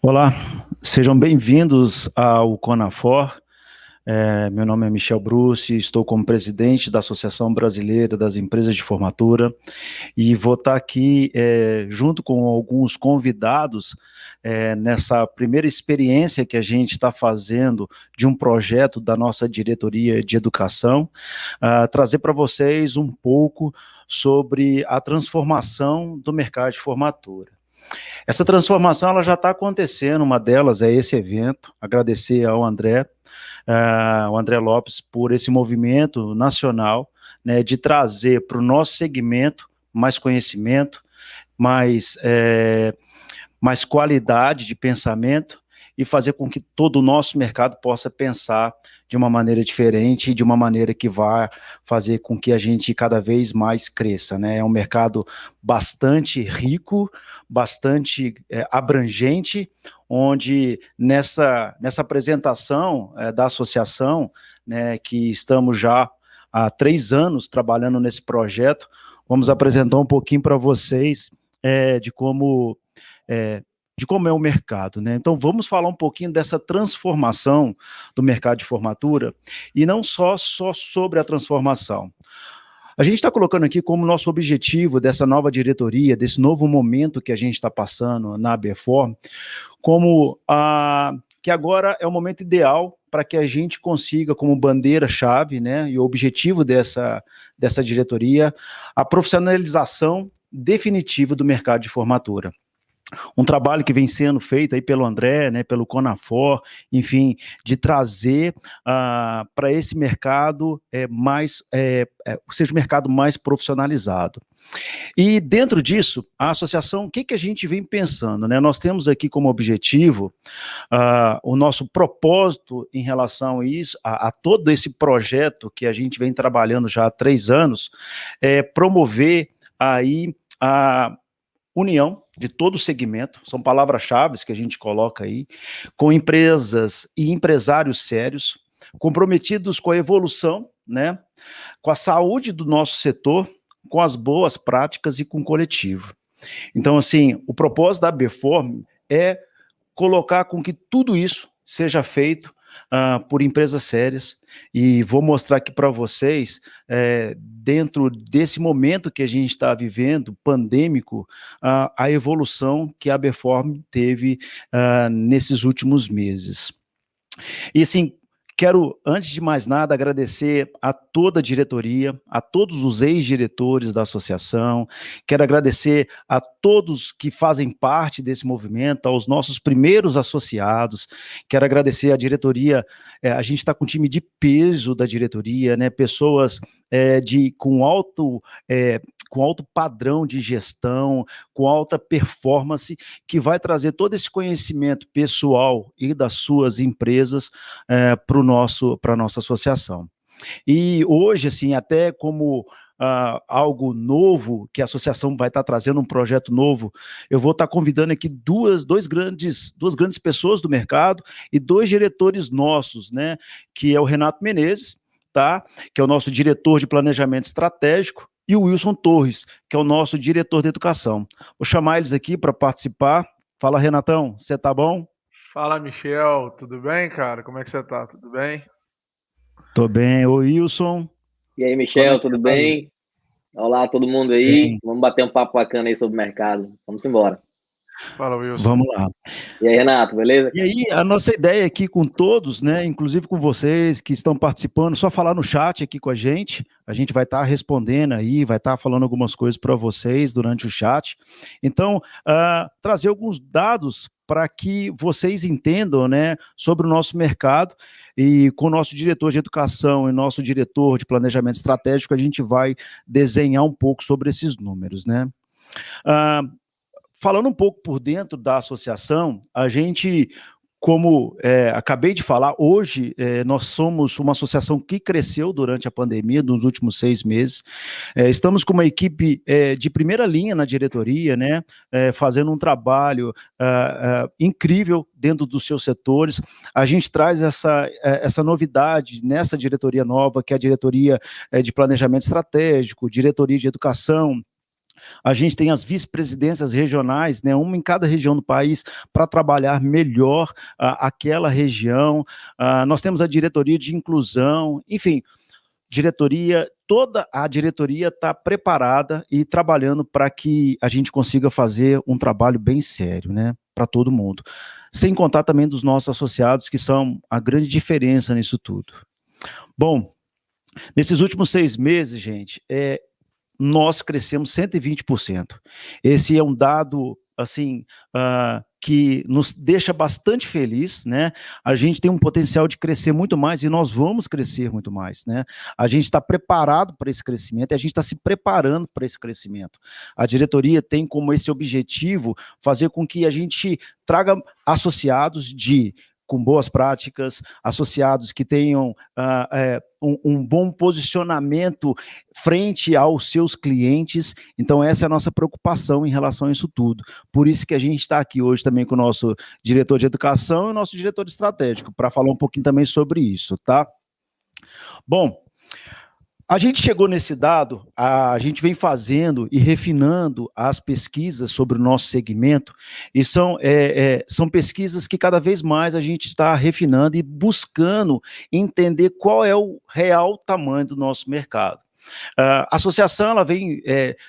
Olá, sejam bem-vindos ao Conafor. Meu nome é Michel Bruce, estou como presidente da Associação Brasileira das Empresas de Formatura e vou estar aqui junto com alguns convidados nessa primeira experiência que a gente está fazendo de um projeto da nossa diretoria de educação, trazer para vocês um pouco sobre a transformação do mercado de formatura. Essa transformação ela já está acontecendo, uma delas é esse evento, agradecer ao o André Lopes, por esse movimento nacional, né, de trazer para o nosso segmento mais conhecimento, mais qualidade de pensamento e fazer com que todo o nosso mercado possa pensar de uma maneira diferente e de uma maneira que vá fazer com que a gente cada vez mais cresça, né? É um mercado bastante rico, bastante abrangente, onde nessa apresentação da associação, né, que estamos já há 3 anos trabalhando nesse projeto, vamos apresentar um pouquinho para vocês de como é o mercado, né? Então vamos falar um pouquinho dessa transformação do mercado de formatura e não só sobre a transformação. A gente está colocando aqui como nosso objetivo dessa nova diretoria, desse novo momento que a gente está passando na ABFOR, como que agora é o momento ideal para que a gente consiga, como bandeira-chave, né, e o objetivo dessa diretoria, a profissionalização definitiva do mercado de formatura. Um trabalho que vem sendo feito aí pelo André, né, pelo Conafor, enfim, de trazer para esse mercado seja um mercado mais profissionalizado. E dentro disso, a associação, o que a gente vem pensando, né? Nós temos aqui como objetivo o nosso propósito em relação a isso, a todo esse projeto que a gente vem trabalhando já há 3 anos, promover aí a união de todo o segmento, são palavras-chave que a gente coloca aí, com empresas e empresários sérios, comprometidos com a evolução, né, com a saúde do nosso setor, com as boas práticas e com o coletivo. Então, assim, o propósito da ABFOR é colocar com que tudo isso seja feito por empresas sérias, e vou mostrar aqui para vocês, dentro desse momento que a gente está vivendo, pandêmico, a evolução que a ABFOR teve nesses últimos meses. E assim, quero, antes de mais nada, agradecer a toda a diretoria, a todos os ex-diretores da associação, quero agradecer a todos que fazem parte desse movimento, aos nossos primeiros associados, quero agradecer à diretoria, a gente está com um time de peso da diretoria, né, pessoas com alto padrão de gestão, com alta performance, que vai trazer todo esse conhecimento pessoal e das suas empresas para a nossa associação. E hoje, assim, até como algo novo, que a associação vai estar trazendo um projeto novo, eu vou estar convidando aqui duas grandes pessoas do mercado e 2 diretores nossos, né, que é o Renato Menezes, tá, que é o nosso diretor de planejamento estratégico, e o Wilson Torres, que é o nosso diretor de educação. Vou chamar eles aqui para participar. Fala, Renatão, você tá bom? Fala, Michel, tudo bem, cara? Como é que você tá? Tudo bem? Tô bem. Ô, Wilson, E aí, como é Michel, que você tudo tá, Wilson? bem? Olá, todo mundo aí. Bem, Vamos bater um papo bacana aí sobre o mercado. Vamos embora. Fala, Wilson. vamos lá. E aí, Renato, beleza? E aí, a nossa ideia aqui com todos, né, inclusive com vocês que estão participando, só falar no chat aqui com a gente vai estar respondendo aí, vai estar falando algumas coisas para vocês durante o chat. Então, trazer alguns dados para que vocês entendam, né, sobre o nosso mercado, e com o nosso diretor de educação e nosso diretor de planejamento estratégico, a gente vai desenhar um pouco sobre esses números, né. Falando um pouco por dentro da associação, a gente, como acabei de falar, hoje nós somos uma associação que cresceu durante a pandemia, nos últimos 6 meses. Estamos com uma equipe de primeira linha na diretoria, né, fazendo um trabalho incrível dentro dos seus setores. A gente traz essa novidade nessa diretoria nova, que é a diretoria de planejamento estratégico, diretoria de educação, A gente tem as vice-presidências regionais, né, uma em cada região do país, para trabalhar melhor aquela região. Nós temos a diretoria de inclusão, enfim, toda a diretoria está preparada e trabalhando para que a gente consiga fazer um trabalho bem sério, né, para todo mundo. Sem contar também dos nossos associados, que são a grande diferença nisso tudo. Bom, nesses últimos 6 meses, gente, nós crescemos 120%. Esse é um dado, assim, que nos deixa bastante feliz, né? A gente tem um potencial de crescer muito mais e nós vamos crescer muito mais, né? A gente está preparado para esse crescimento e a gente está se preparando para esse crescimento. A diretoria tem como esse objetivo fazer com que a gente traga associados com boas práticas, associados que tenham um bom posicionamento frente aos seus clientes. Então, essa é a nossa preocupação em relação a isso tudo. Por isso que a gente está aqui hoje também com o nosso diretor de educação e o nosso diretor estratégico, para falar um pouquinho também sobre isso, tá? Bom, a gente chegou nesse dado, a gente vem fazendo e refinando as pesquisas sobre o nosso segmento, e são pesquisas que cada vez mais a gente está refinando e buscando entender qual é o real tamanho do nosso mercado. A associação ela vem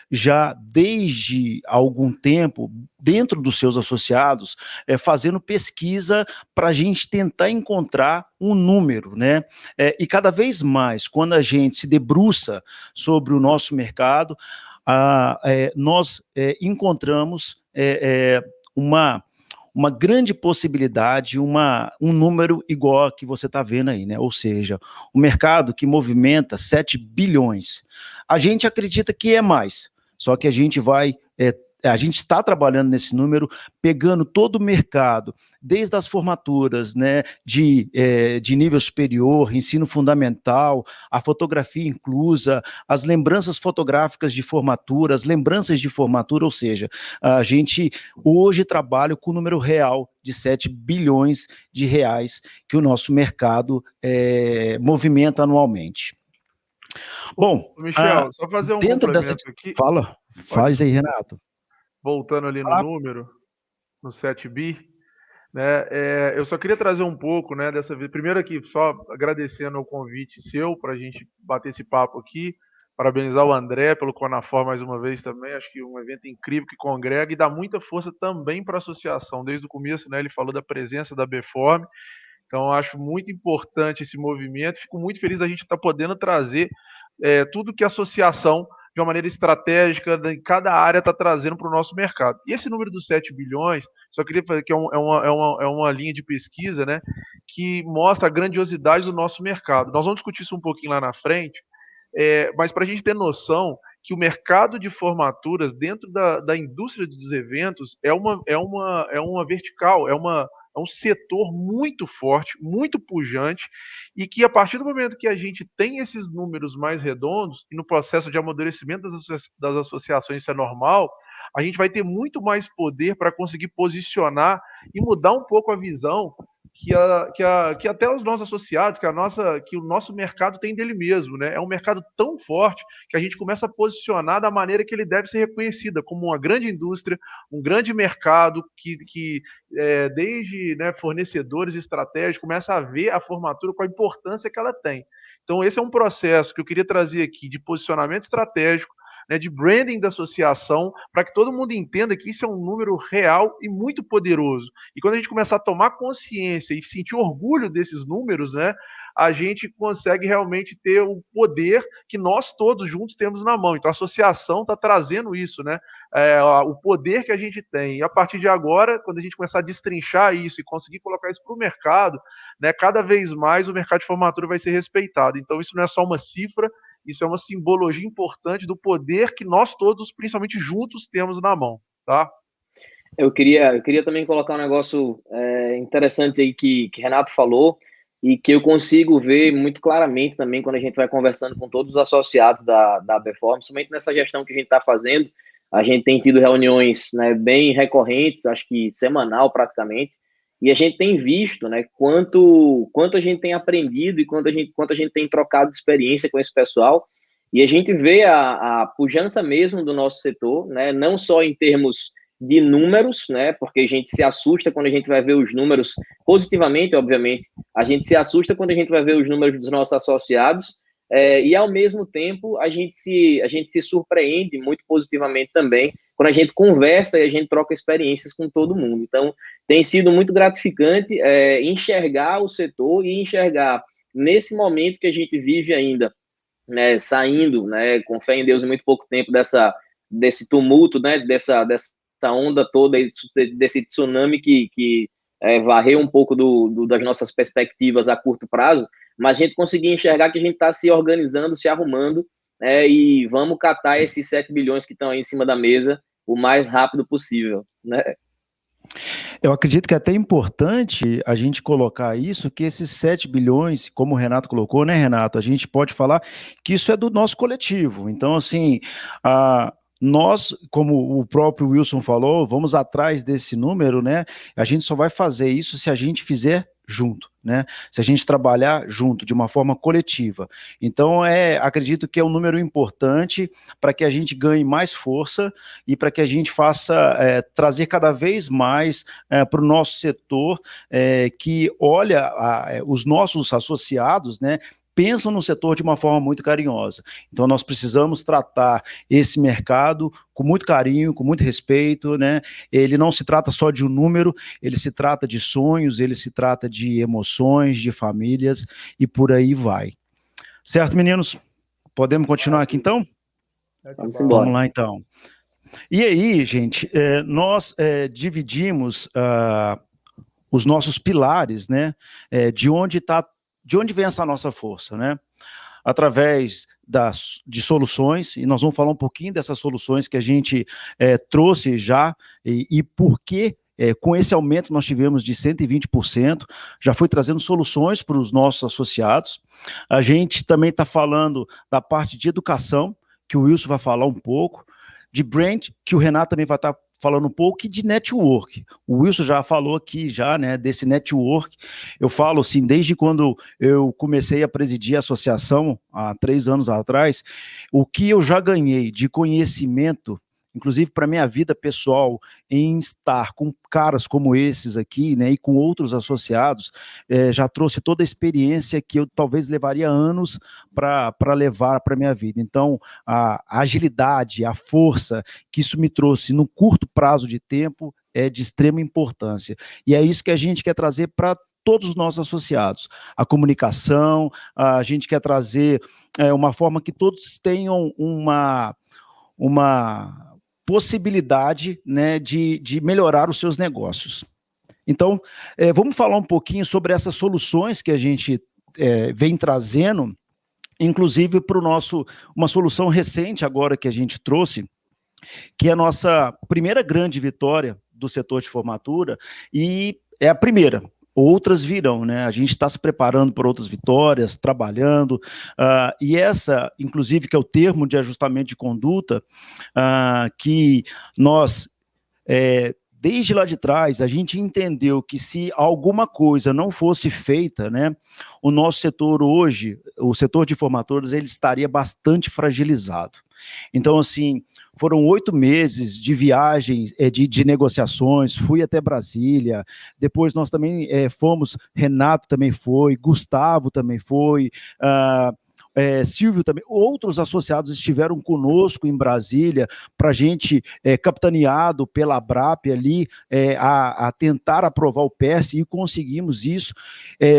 já desde algum tempo, dentro dos seus associados, fazendo pesquisa para a gente tentar encontrar um número, né? E cada vez mais, quando a gente se debruça sobre o nosso mercado, nós encontramos uma grande possibilidade, um número igual a que você está vendo aí, né? Ou seja, o mercado que movimenta 7 bilhões. A gente acredita que é mais, só que a gente está trabalhando nesse número, pegando todo o mercado, desde as formaturas, né, de nível superior, ensino fundamental, a fotografia inclusa, as lembranças fotográficas de formatura, as lembranças de formatura, ou seja, a gente hoje trabalha com o número real de 7 bilhões de reais que o nosso mercado movimenta anualmente. Bom, Michel, só fazer um dentro dessa... complemento aqui. Faz aí, Renato. Voltando ali no número, no 7 bi, né? Eu só queria trazer um pouco, né, dessa vez. Primeiro aqui, só agradecendo o convite seu para a gente bater esse papo aqui. Parabenizar o André pelo Conafor mais uma vez também. Acho que um evento incrível que congrega e dá muita força também para a associação. Desde o começo, né, ele falou da presença da Beform. Então, acho muito importante esse movimento. Fico muito feliz da gente estar podendo trazer tudo que a associação, de uma maneira estratégica, em cada área, está trazendo para o nosso mercado. E esse número dos 7 bilhões, só queria fazer que é uma linha de pesquisa, né, que mostra a grandiosidade do nosso mercado. Nós vamos discutir isso um pouquinho lá na frente, mas para a gente ter noção que o mercado de formaturas dentro da indústria dos eventos é uma vertical, é um setor muito forte, muito pujante, e que a partir do momento que a gente tem esses números mais redondos, e no processo de amadurecimento das associações isso é normal, a gente vai ter muito mais poder para conseguir posicionar e mudar um pouco a visão que até os nossos associados, que o nosso mercado tem dele mesmo, né? É um mercado tão forte que a gente começa a posicionar da maneira que ele deve ser reconhecida, como uma grande indústria, um grande mercado que desde, né, fornecedores estratégicos começa a ver a formatura com a importância que ela tem. Então esse é um processo que eu queria trazer aqui de posicionamento estratégico, né, de branding da associação, para que todo mundo entenda que isso é um número real e muito poderoso. E quando a gente começar a tomar consciência e sentir orgulho desses números, né, a gente consegue realmente ter o poder que nós todos juntos temos na mão. Então a associação está trazendo isso, né? O poder que a gente tem. E a partir de agora, quando a gente começar a destrinchar isso e conseguir colocar isso para o mercado, né, cada vez mais o mercado de formatura vai ser respeitado. Então isso não é só uma cifra, isso é uma simbologia importante do poder que nós todos, principalmente juntos, temos na mão, tá? Eu queria também colocar um negócio interessante aí que Renato falou e que eu consigo ver muito claramente também quando a gente vai conversando com todos os associados da Beform, principalmente nessa gestão que a gente está fazendo. A gente tem tido reuniões, né, bem recorrentes, acho que semanal praticamente, e a gente tem visto, né, quanto a gente tem aprendido e quanto a gente tem trocado de experiência com esse pessoal. E a gente vê a pujança mesmo do nosso setor, né, não só em termos de números, né, porque a gente se assusta quando a gente vai ver os números positivamente, obviamente, a gente se assusta quando a gente vai ver os números dos nossos associados, e ao mesmo tempo a gente se surpreende muito positivamente também quando a gente conversa e a gente troca experiências com todo mundo. Então, tem sido muito gratificante enxergar o setor e enxergar nesse momento que a gente vive ainda, né, saindo, né, com fé em Deus em muito pouco tempo desse tumulto, né, dessa onda toda, desse tsunami que varreu um pouco das nossas perspectivas a curto prazo, mas a gente conseguir enxergar que a gente está se organizando, se arrumando, e vamos catar esses 7 bilhões que estão aí em cima da mesa o mais rápido possível, né? Eu acredito que é até importante a gente colocar isso, que esses 7 bilhões, como o Renato colocou, né, Renato? A gente pode falar que isso é do nosso coletivo. Então, assim, nós, como o próprio Wilson falou, vamos atrás desse número, né? A gente só vai fazer isso se a gente fizer junto, né? Se a gente trabalhar junto, de uma forma coletiva. Então, acredito que é um número importante para que a gente ganhe mais força e para que a gente faça trazer cada vez mais para o nosso setor que olha os nossos associados, né? Pensam no setor de uma forma muito carinhosa. Então, nós precisamos tratar esse mercado com muito carinho, com muito respeito, né? Ele não se trata só de um número, ele se trata de sonhos, ele se trata de emoções, de famílias, e por aí vai. Certo, meninos? Podemos continuar aqui, então? Vamos embora. Vamos lá, então. E aí, gente, nós dividimos os nossos pilares, né? De onde vem essa nossa força, né? Através de soluções, e nós vamos falar um pouquinho dessas soluções que a gente trouxe já, e por que com esse aumento nós tivemos de 120%, já foi trazendo soluções para os nossos associados. A gente também está falando da parte de educação, que o Wilson vai falar um pouco, de brand, que o Renato também vai estar falando um pouco, e de network. O Wilson já falou aqui, né, desse network. Eu falo assim, desde quando eu comecei a presidir a associação, há 3 anos atrás, o que eu já ganhei de conhecimento, inclusive para minha vida pessoal, em estar com caras como esses aqui, né, e com outros associados, já trouxe toda a experiência que eu talvez levaria anos para levar para a minha vida. Então, a agilidade, a força que isso me trouxe num curto prazo de tempo é de extrema importância. E é isso que a gente quer trazer para todos os nossos associados. A comunicação, a gente quer trazer uma forma que todos tenham uma possibilidade, né, de melhorar os seus negócios. Então, vamos falar um pouquinho sobre essas soluções que a gente vem trazendo, inclusive para uma solução recente agora que a gente trouxe, que é a nossa primeira grande vitória do setor de formatura, e é a primeira. Outras virão, né? A gente está se preparando para outras vitórias, trabalhando, e essa, inclusive, que é o termo de ajustamento de conduta, que nós, desde lá de trás, a gente entendeu que se alguma coisa não fosse feita, né, o nosso setor hoje, o setor de formatores, ele estaria bastante fragilizado. Então, assim, foram 8 meses de viagens, de negociações, fui até Brasília, depois nós também fomos, Renato também foi, Gustavo também foi, Silvio também, outros associados estiveram conosco em Brasília, para a gente, capitaneado pela ABRAP ali, a tentar aprovar o PES, e conseguimos isso,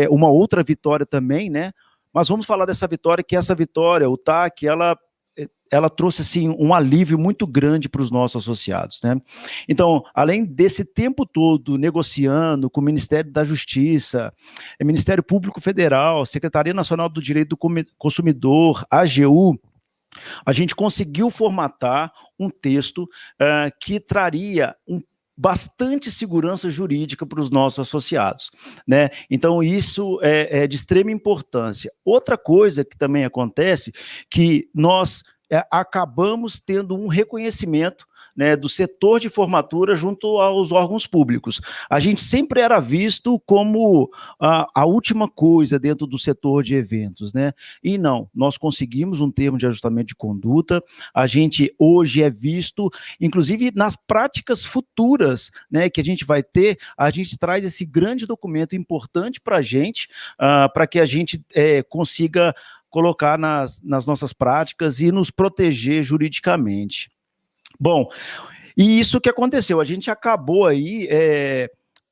uma outra vitória também, né? Mas vamos falar dessa vitória, que essa vitória, o TAC, ela trouxe assim um alívio muito grande para os nossos associados, né? Então, além desse tempo todo negociando com o Ministério da Justiça, Ministério Público Federal, Secretaria Nacional do Direito do Consumidor, AGU, a gente conseguiu formatar um texto que traria bastante segurança jurídica para os nossos associados, né? Então, isso é de extrema importância. Outra coisa que também acontece, que nós acabamos tendo um reconhecimento, né, do setor de formatura junto aos órgãos públicos. A gente sempre era visto como a última coisa dentro do setor de eventos, né? E não, nós conseguimos um termo de ajustamento de conduta, a gente hoje é visto, inclusive nas práticas futuras, né, que a gente vai ter, a gente traz esse grande documento importante para a gente, para que a gente consiga colocar nas nossas práticas e nos proteger juridicamente. Bom, e isso que aconteceu, a gente acabou aí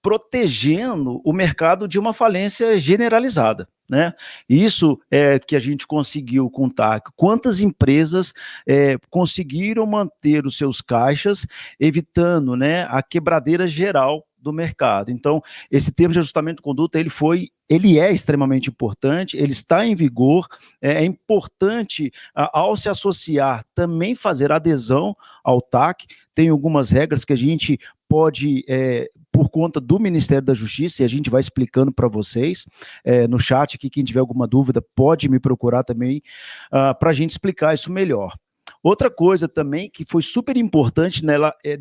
protegendo o mercado de uma falência generalizada, né? Isso é que a gente conseguiu com o TAC. Quantas empresas conseguiram manter os seus caixas, evitando, né, a quebradeira geral do mercado. Então, esse termo de ajustamento de conduta, ele é extremamente importante, ele está em vigor, é importante, ao se associar, também fazer adesão ao TAC, tem algumas regras que a gente pode, por conta do Ministério da Justiça, e a gente vai explicando para vocês, no chat aqui, quem tiver alguma dúvida pode me procurar também, para a gente explicar isso melhor. Outra coisa também que foi super importante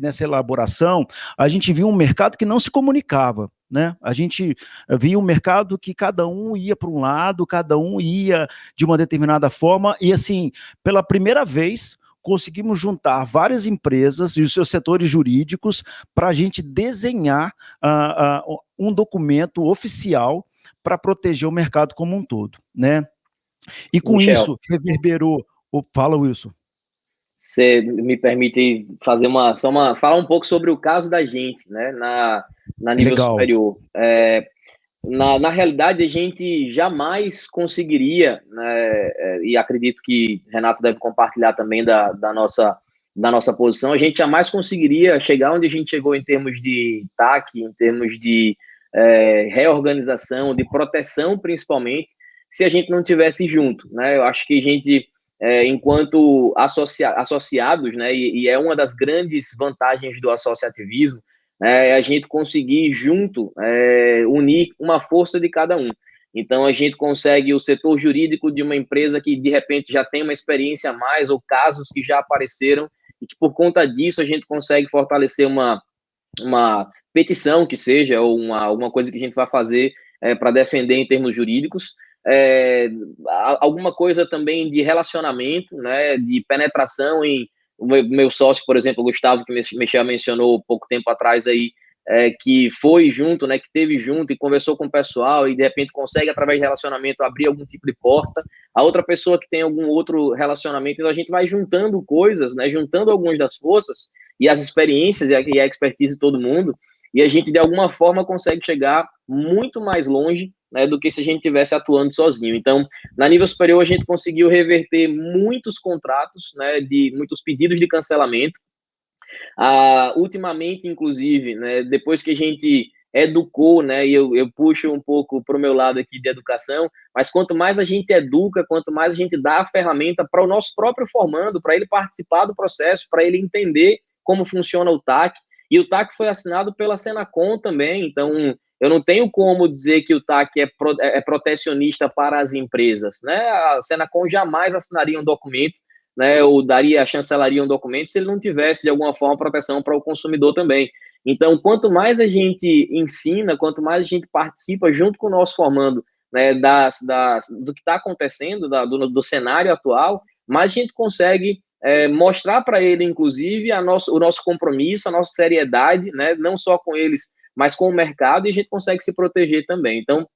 nessa elaboração, a gente viu um mercado que não se comunicava, né? A gente via um mercado que cada um ia para um lado, cada um ia de uma determinada forma, e assim, pela primeira vez, conseguimos juntar várias empresas e os seus setores jurídicos para a gente desenhar um documento oficial para proteger o mercado como um todo, né? E com Michel, isso, reverberou... Fala, Wilson. Você me permite fazer falar um pouco sobre o caso da gente, né, na nível Legal. superior. Na realidade, a gente jamais conseguiria, né, e acredito que Renato deve compartilhar também da nossa posição, a gente jamais conseguiria chegar onde a gente chegou em termos de TAC, em termos de reorganização, de proteção, principalmente, se a gente não tivesse junto, né? Eu acho que a gente, enquanto associados, né, e é uma das grandes vantagens do associativismo, a gente conseguir junto unir uma força de cada um. Então, a gente consegue o setor jurídico de uma empresa que, de repente, já tem uma experiência a mais, ou casos que já apareceram, e que, por conta disso, a gente consegue fortalecer uma petição que seja, ou alguma coisa que a gente vai fazer para defender em termos jurídicos. Alguma coisa também de relacionamento, né, de penetração em... O meu sócio, por exemplo, o Gustavo, que Michel mencionou pouco tempo atrás aí, que foi junto, né, que teve junto e conversou com o pessoal e de repente consegue, através de relacionamento, abrir algum tipo de porta. A outra pessoa que tem algum outro relacionamento, então a gente vai juntando coisas, né, juntando algumas das forças e as experiências e a expertise de todo mundo, e a gente, de alguma forma, consegue chegar muito mais longe, né, do que se a gente estivesse atuando sozinho. Então, na nível superior, a gente conseguiu reverter muitos contratos, né, de muitos pedidos de cancelamento. Ultimamente, inclusive, né, depois que a gente educou, né, e eu puxo um pouco para o meu lado aqui de educação, mas quanto mais a gente educa, quanto mais a gente dá a ferramenta para o nosso próprio formando, para ele participar do processo, para ele entender como funciona o TAC, e o TAC foi assinado pela Senacom também, então eu não tenho como dizer que o TAC é protecionista para as empresas, né? A Senacom jamais assinaria um documento, né, ou chancelaria um documento se ele não tivesse, de alguma forma, proteção para o consumidor também. Então, quanto mais a gente ensina, quanto mais a gente participa junto com o nosso formando, né, do que está acontecendo, do cenário atual, mais a gente consegue mostrar para ele, inclusive, o nosso compromisso, a nossa seriedade, né, não só com eles, mas com o mercado, e a gente consegue se proteger também. Então,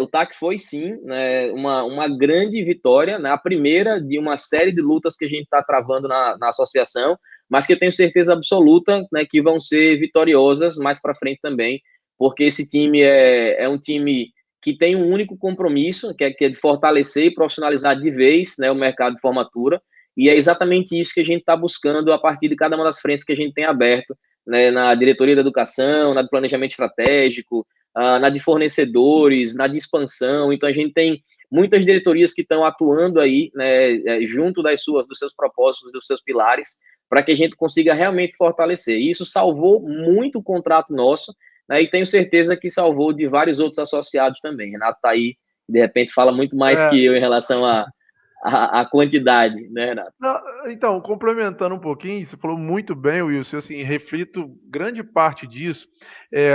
o TAC foi, sim, né, uma grande vitória, né, a primeira de uma série de lutas que a gente está travando na associação, mas que eu tenho certeza absoluta, né, que vão ser vitoriosas mais para frente também, porque esse time é um time que tem um único compromisso, que é de fortalecer e profissionalizar de vez, né, o mercado de formatura, e é exatamente isso que a gente está buscando a partir de cada uma das frentes que a gente tem aberto, né, na diretoria da educação, na do planejamento estratégico, na de fornecedores, na de expansão. Então, a gente tem muitas diretorias que estão atuando aí, né, junto dos seus propósitos, dos seus pilares, para que a gente consiga realmente fortalecer. E isso salvou muito o contrato nosso, né, e tenho certeza que salvou de vários outros associados também. Renato está aí, de repente, fala muito mais que eu em relação a quantidade, né, Renato? Não, então, complementando um pouquinho, você falou muito bem, Wilson, assim, reflito grande parte disso.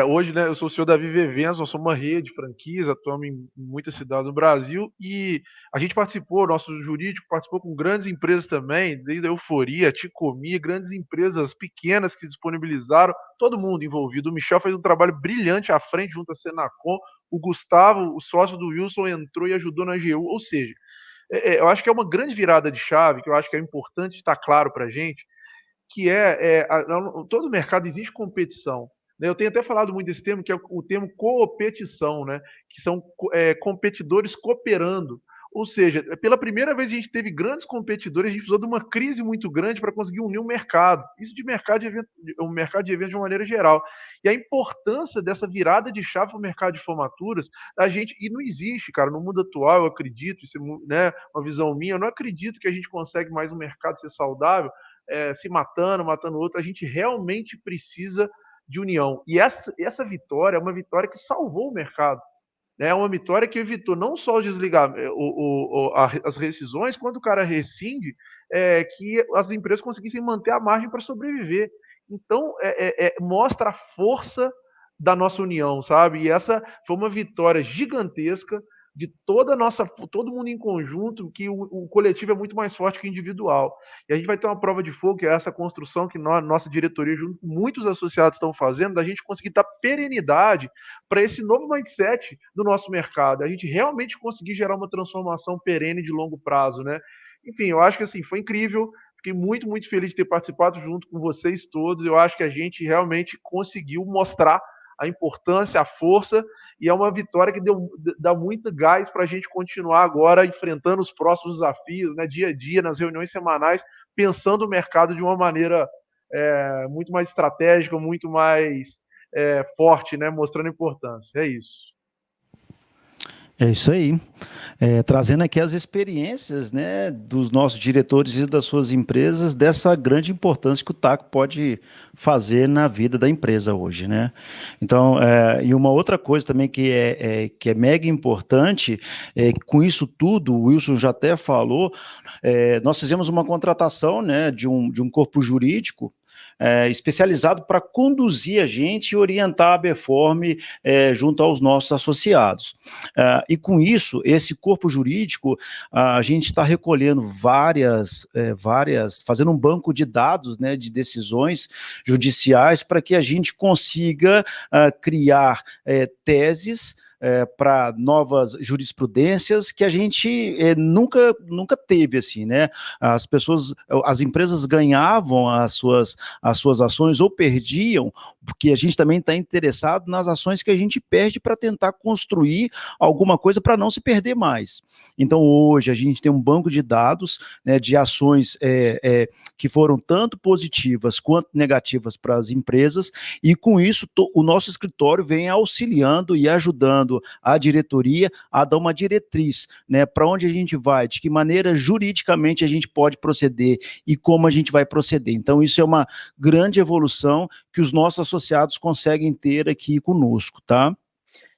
Hoje, né, eu sou o CEO da Vive Eventos, nós somos uma rede de franquias, atuamos em muitas cidades do Brasil, e a gente participou, nosso jurídico participou com grandes empresas também, desde a Euforia, a Ticomi, grandes empresas pequenas que disponibilizaram, todo mundo envolvido. O Michel fez um trabalho brilhante à frente, junto à Senacom, o Gustavo, o sócio do Wilson, entrou e ajudou na AGU, ou seja, eu acho que é uma grande virada de chave, que eu acho que é importante estar claro para a gente, que todo mercado existe competição. Né? Eu tenho até falado muito desse termo, que é o termo coopetição, né? Que são competidores cooperando. Ou seja, pela primeira vez a gente teve grandes competidores, a gente precisou de uma crise muito grande para conseguir unir o mercado. Isso de mercado de evento, o mercado de eventos de uma maneira geral. E a importância dessa virada de chave para o mercado de formaturas, a gente, e não existe, cara, no mundo atual, eu acredito, isso é, né, uma visão minha, eu não acredito que a gente consegue mais um mercado ser saudável se matando, matando o outro, a gente realmente precisa de união. E essa vitória é uma vitória que salvou o mercado. Né? É uma vitória que evitou não só o desligar as rescisões, quando o cara rescinde, que as empresas conseguissem manter a margem para sobreviver. Então, mostra a força da nossa união, sabe? E essa foi uma vitória gigantesca de todo mundo em conjunto, que o coletivo é muito mais forte que o individual. E a gente vai ter uma prova de fogo, que é essa construção que nossa diretoria, junto com muitos associados, estão fazendo, da gente conseguir dar perenidade para esse novo mindset do nosso mercado, a gente realmente conseguir gerar uma transformação perene de longo prazo, né? Enfim, eu acho que assim, foi incrível, fiquei muito, muito feliz de ter participado junto com vocês todos, eu acho que a gente realmente conseguiu mostrar a importância, a força, e é uma vitória que dá muito gás para a gente continuar agora enfrentando os próximos desafios, né, dia a dia, nas reuniões semanais, pensando o mercado de uma maneira muito mais estratégica, muito mais forte, né, mostrando importância. É isso. É isso aí. Trazendo aqui as experiências, né, dos nossos diretores e das suas empresas, dessa grande importância que o TAC pode fazer na vida da empresa hoje, né? Então, e uma outra coisa também que é mega importante, com isso tudo, o Wilson já até falou, nós fizemos uma contratação, né, de um corpo jurídico especializado para conduzir a gente e orientar a Beforme junto aos nossos associados. E com isso, esse corpo jurídico, a gente está recolhendo fazendo um banco de dados, né, de decisões judiciais para que a gente consiga criar teses para novas jurisprudências que a gente nunca teve, assim, né? As empresas ganhavam as suas ações ou perdiam, porque a gente também está interessado nas ações que a gente perde para tentar construir alguma coisa para não se perder mais. Então, hoje, a gente tem um banco de dados, né, de ações que foram tanto positivas quanto negativas para as empresas, e com isso, o nosso escritório vem auxiliando e ajudando a diretoria a dar uma diretriz, né, para onde a gente vai, de que maneira juridicamente a gente pode proceder e como a gente vai proceder. Então, isso é uma grande evolução que os nossos associados conseguem ter aqui conosco, tá?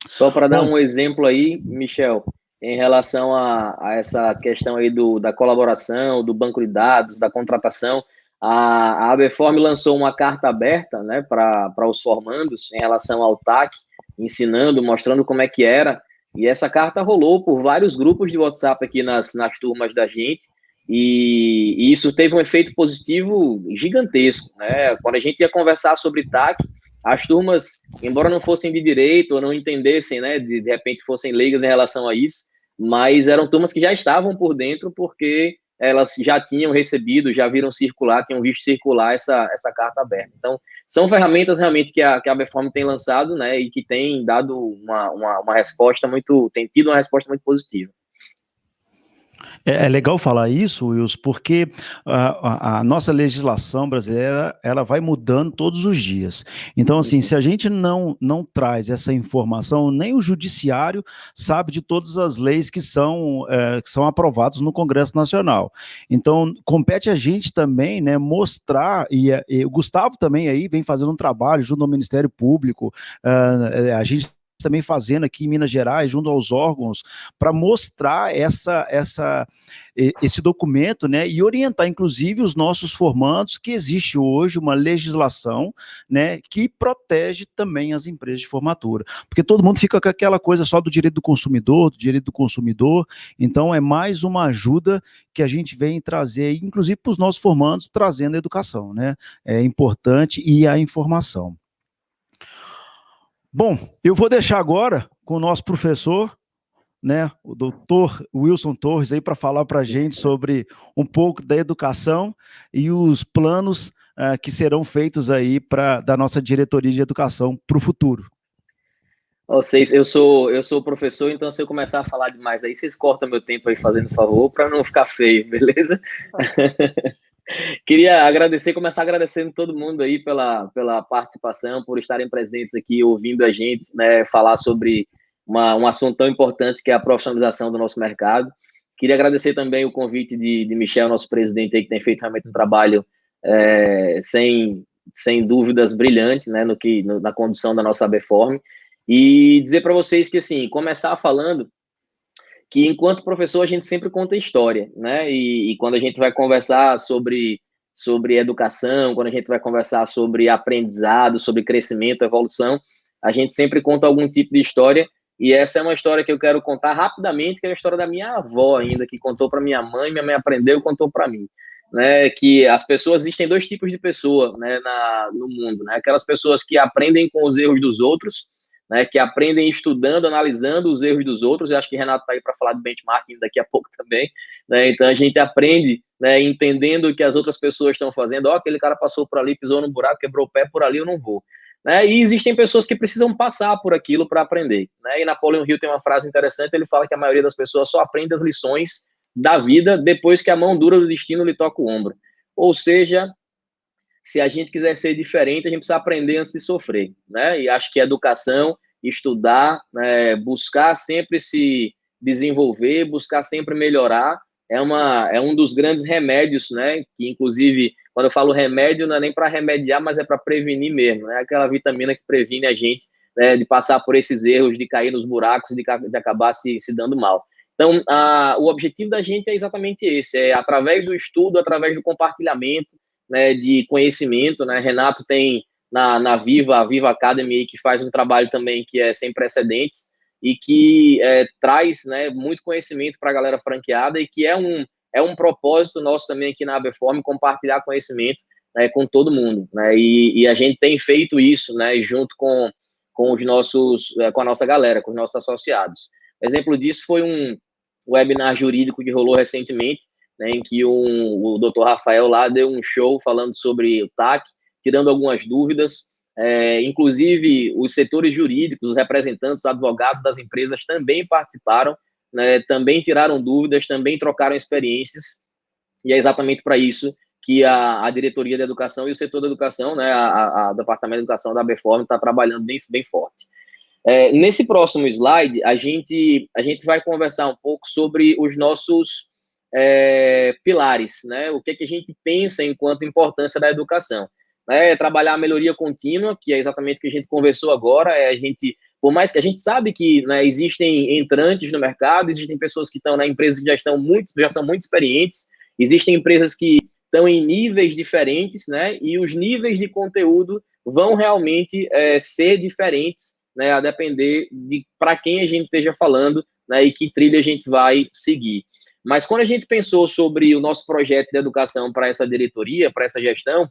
Só para dar um exemplo aí, Michel, em relação a essa questão aí da colaboração, do banco de dados, da contratação, a ABForm lançou uma carta aberta, né, para os formandos em relação ao TAC, ensinando, mostrando como é que era, e essa carta rolou por vários grupos de WhatsApp aqui nas turmas da gente, e isso teve um efeito positivo gigantesco, né? Quando a gente ia conversar sobre TAC, as turmas, embora não fossem de direito ou não entendessem, né, de repente fossem leigas em relação a isso, mas eram turmas que já estavam por dentro porque elas já tinham recebido, já viram circular, tinham visto circular essa carta aberta. Então, são ferramentas realmente que a Beform tem lançado, né, e que tem dado uma resposta tem tido uma resposta muito positiva. É legal falar isso, Wilson, porque a nossa legislação brasileira, ela vai mudando todos os dias. Então, assim, se a gente não traz essa informação, nem o judiciário sabe de todas as leis que são aprovadas no Congresso Nacional. Então, compete a gente também, né, mostrar, e o Gustavo também aí vem fazendo um trabalho junto ao Ministério Público, a gente também fazendo aqui em Minas Gerais, junto aos órgãos, para mostrar esse documento, né, e orientar, inclusive, os nossos formandos que existe hoje uma legislação, né, que protege também as empresas de formatura, porque todo mundo fica com aquela coisa só do direito do consumidor, então é mais uma ajuda que a gente vem trazer, inclusive para os nossos formandos, trazendo a educação, né, é importante, e a informação. Bom, eu vou deixar agora com o nosso professor, né, o doutor Wilson Torres, aí para falar para a gente sobre um pouco da educação e os planos que serão feitos aí da nossa diretoria de educação para o futuro. Vocês, eu sou professor, então se eu começar a falar demais aí, vocês cortam meu tempo aí fazendo favor para não ficar feio, beleza? Queria começar agradecendo todo mundo aí pela participação, por estarem presentes aqui, ouvindo a gente, né, falar sobre um assunto tão importante que é a profissionalização do nosso mercado. Queria agradecer também o convite de Michel, nosso presidente aí, que tem feito realmente um trabalho sem dúvidas brilhante, né, na condução da nossa ABForm, e dizer para vocês que, assim, começar falando que enquanto professor a gente sempre conta história, né? E quando a gente vai conversar sobre educação, quando a gente vai conversar sobre aprendizado, sobre crescimento, evolução, a gente sempre conta algum tipo de história. E essa é uma história que eu quero contar rapidamente, que é a história da minha avó ainda, que contou para minha mãe aprendeu e contou para mim. Né, que as pessoas, existem dois tipos de pessoa, né, no mundo, né? Aquelas pessoas que aprendem com os erros dos outros, né, que aprendem estudando, analisando os erros dos outros. Eu acho que o Renato está aí para falar de benchmarking daqui a pouco também, né? Então a gente aprende, né, entendendo o que as outras pessoas estão fazendo. Aquele cara passou por ali, pisou no buraco, quebrou o pé, por ali eu não vou. Né? E existem pessoas que precisam passar por aquilo para aprender. Né? E Napoleon Hill tem uma frase interessante, ele fala que a maioria das pessoas só aprende as lições da vida depois que a mão dura do destino lhe toca o ombro. Ou seja, se a gente quiser ser diferente, a gente precisa aprender antes de sofrer, né? E acho que a educação, estudar, buscar sempre se desenvolver, buscar sempre melhorar, é um dos grandes remédios, né? Que, inclusive, quando eu falo remédio, não é nem para remediar, mas é para prevenir mesmo, né? Aquela vitamina que previne a gente, né, de passar por esses erros, de cair nos buracos, de acabar se dando mal. Então, o objetivo da gente é exatamente esse, é através do estudo, através do compartilhamento, né, de conhecimento, né? Renato tem na Viva, a Viva Academy, que faz um trabalho também que é sem precedentes e que traz, né, muito conhecimento para a galera franqueada, e que é um propósito nosso também aqui na ABForm, compartilhar conhecimento, né, com todo mundo, né? E a gente tem feito isso, né, junto com a nossa galera, com os nossos associados. Exemplo disso foi um webinar jurídico que rolou recentemente, né, em que o Dr. Rafael lá deu um show falando sobre o TAC, tirando algumas dúvidas, inclusive os setores jurídicos, os representantes, os advogados das empresas também participaram, né, também tiraram dúvidas, também trocaram experiências, e é exatamente para isso que a diretoria da educação e o setor da educação, né, a departamento de educação da ABForm está trabalhando bem, bem forte. Nesse próximo slide, a gente vai conversar um pouco sobre os nossos pilares, né? O que a gente pensa enquanto importância da educação. Trabalhar a melhoria contínua, que é exatamente o que a gente conversou agora, por mais que a gente sabe que, né, existem entrantes no mercado, existem pessoas que estão na empresa que já são muito experientes, existem empresas que estão em níveis diferentes, né? E os níveis de conteúdo vão realmente ser diferentes, né, a depender de para quem a gente esteja falando, né, e que trilha a gente vai seguir. Mas quando a gente pensou sobre o nosso projeto de educação para essa diretoria, para essa gestão,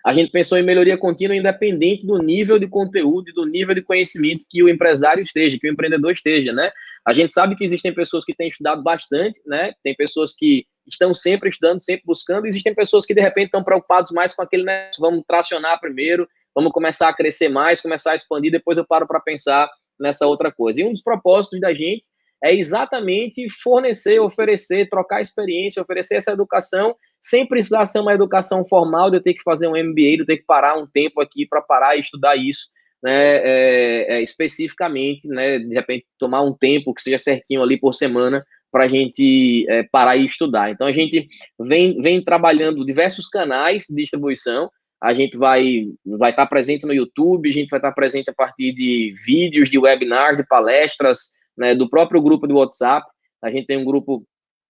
a gente pensou em melhoria contínua independente do nível de conteúdo e do nível de conhecimento que o empresário esteja, que o empreendedor esteja, né? A gente sabe que existem pessoas que têm estudado bastante, né? Tem pessoas que estão sempre estudando, sempre buscando, e existem pessoas que, de repente, estão preocupados mais com aquele, né? Vamos tracionar primeiro, vamos começar a crescer mais, começar a expandir, depois eu paro para pensar nessa outra coisa. E um dos propósitos da gente é exatamente fornecer, oferecer, trocar experiência, oferecer essa educação, sem precisar ser uma educação formal, de eu ter que fazer um MBA, de eu ter que parar um tempo aqui para parar e estudar isso, né, especificamente, né, de repente tomar um tempo que seja certinho ali por semana para a gente parar e estudar. Então, a gente vem trabalhando diversos canais de distribuição. a gente vai estar presente no YouTube, a gente vai estar presente a partir de vídeos, de webinars, de palestras, né, do próprio grupo do WhatsApp. A gente tem um grupo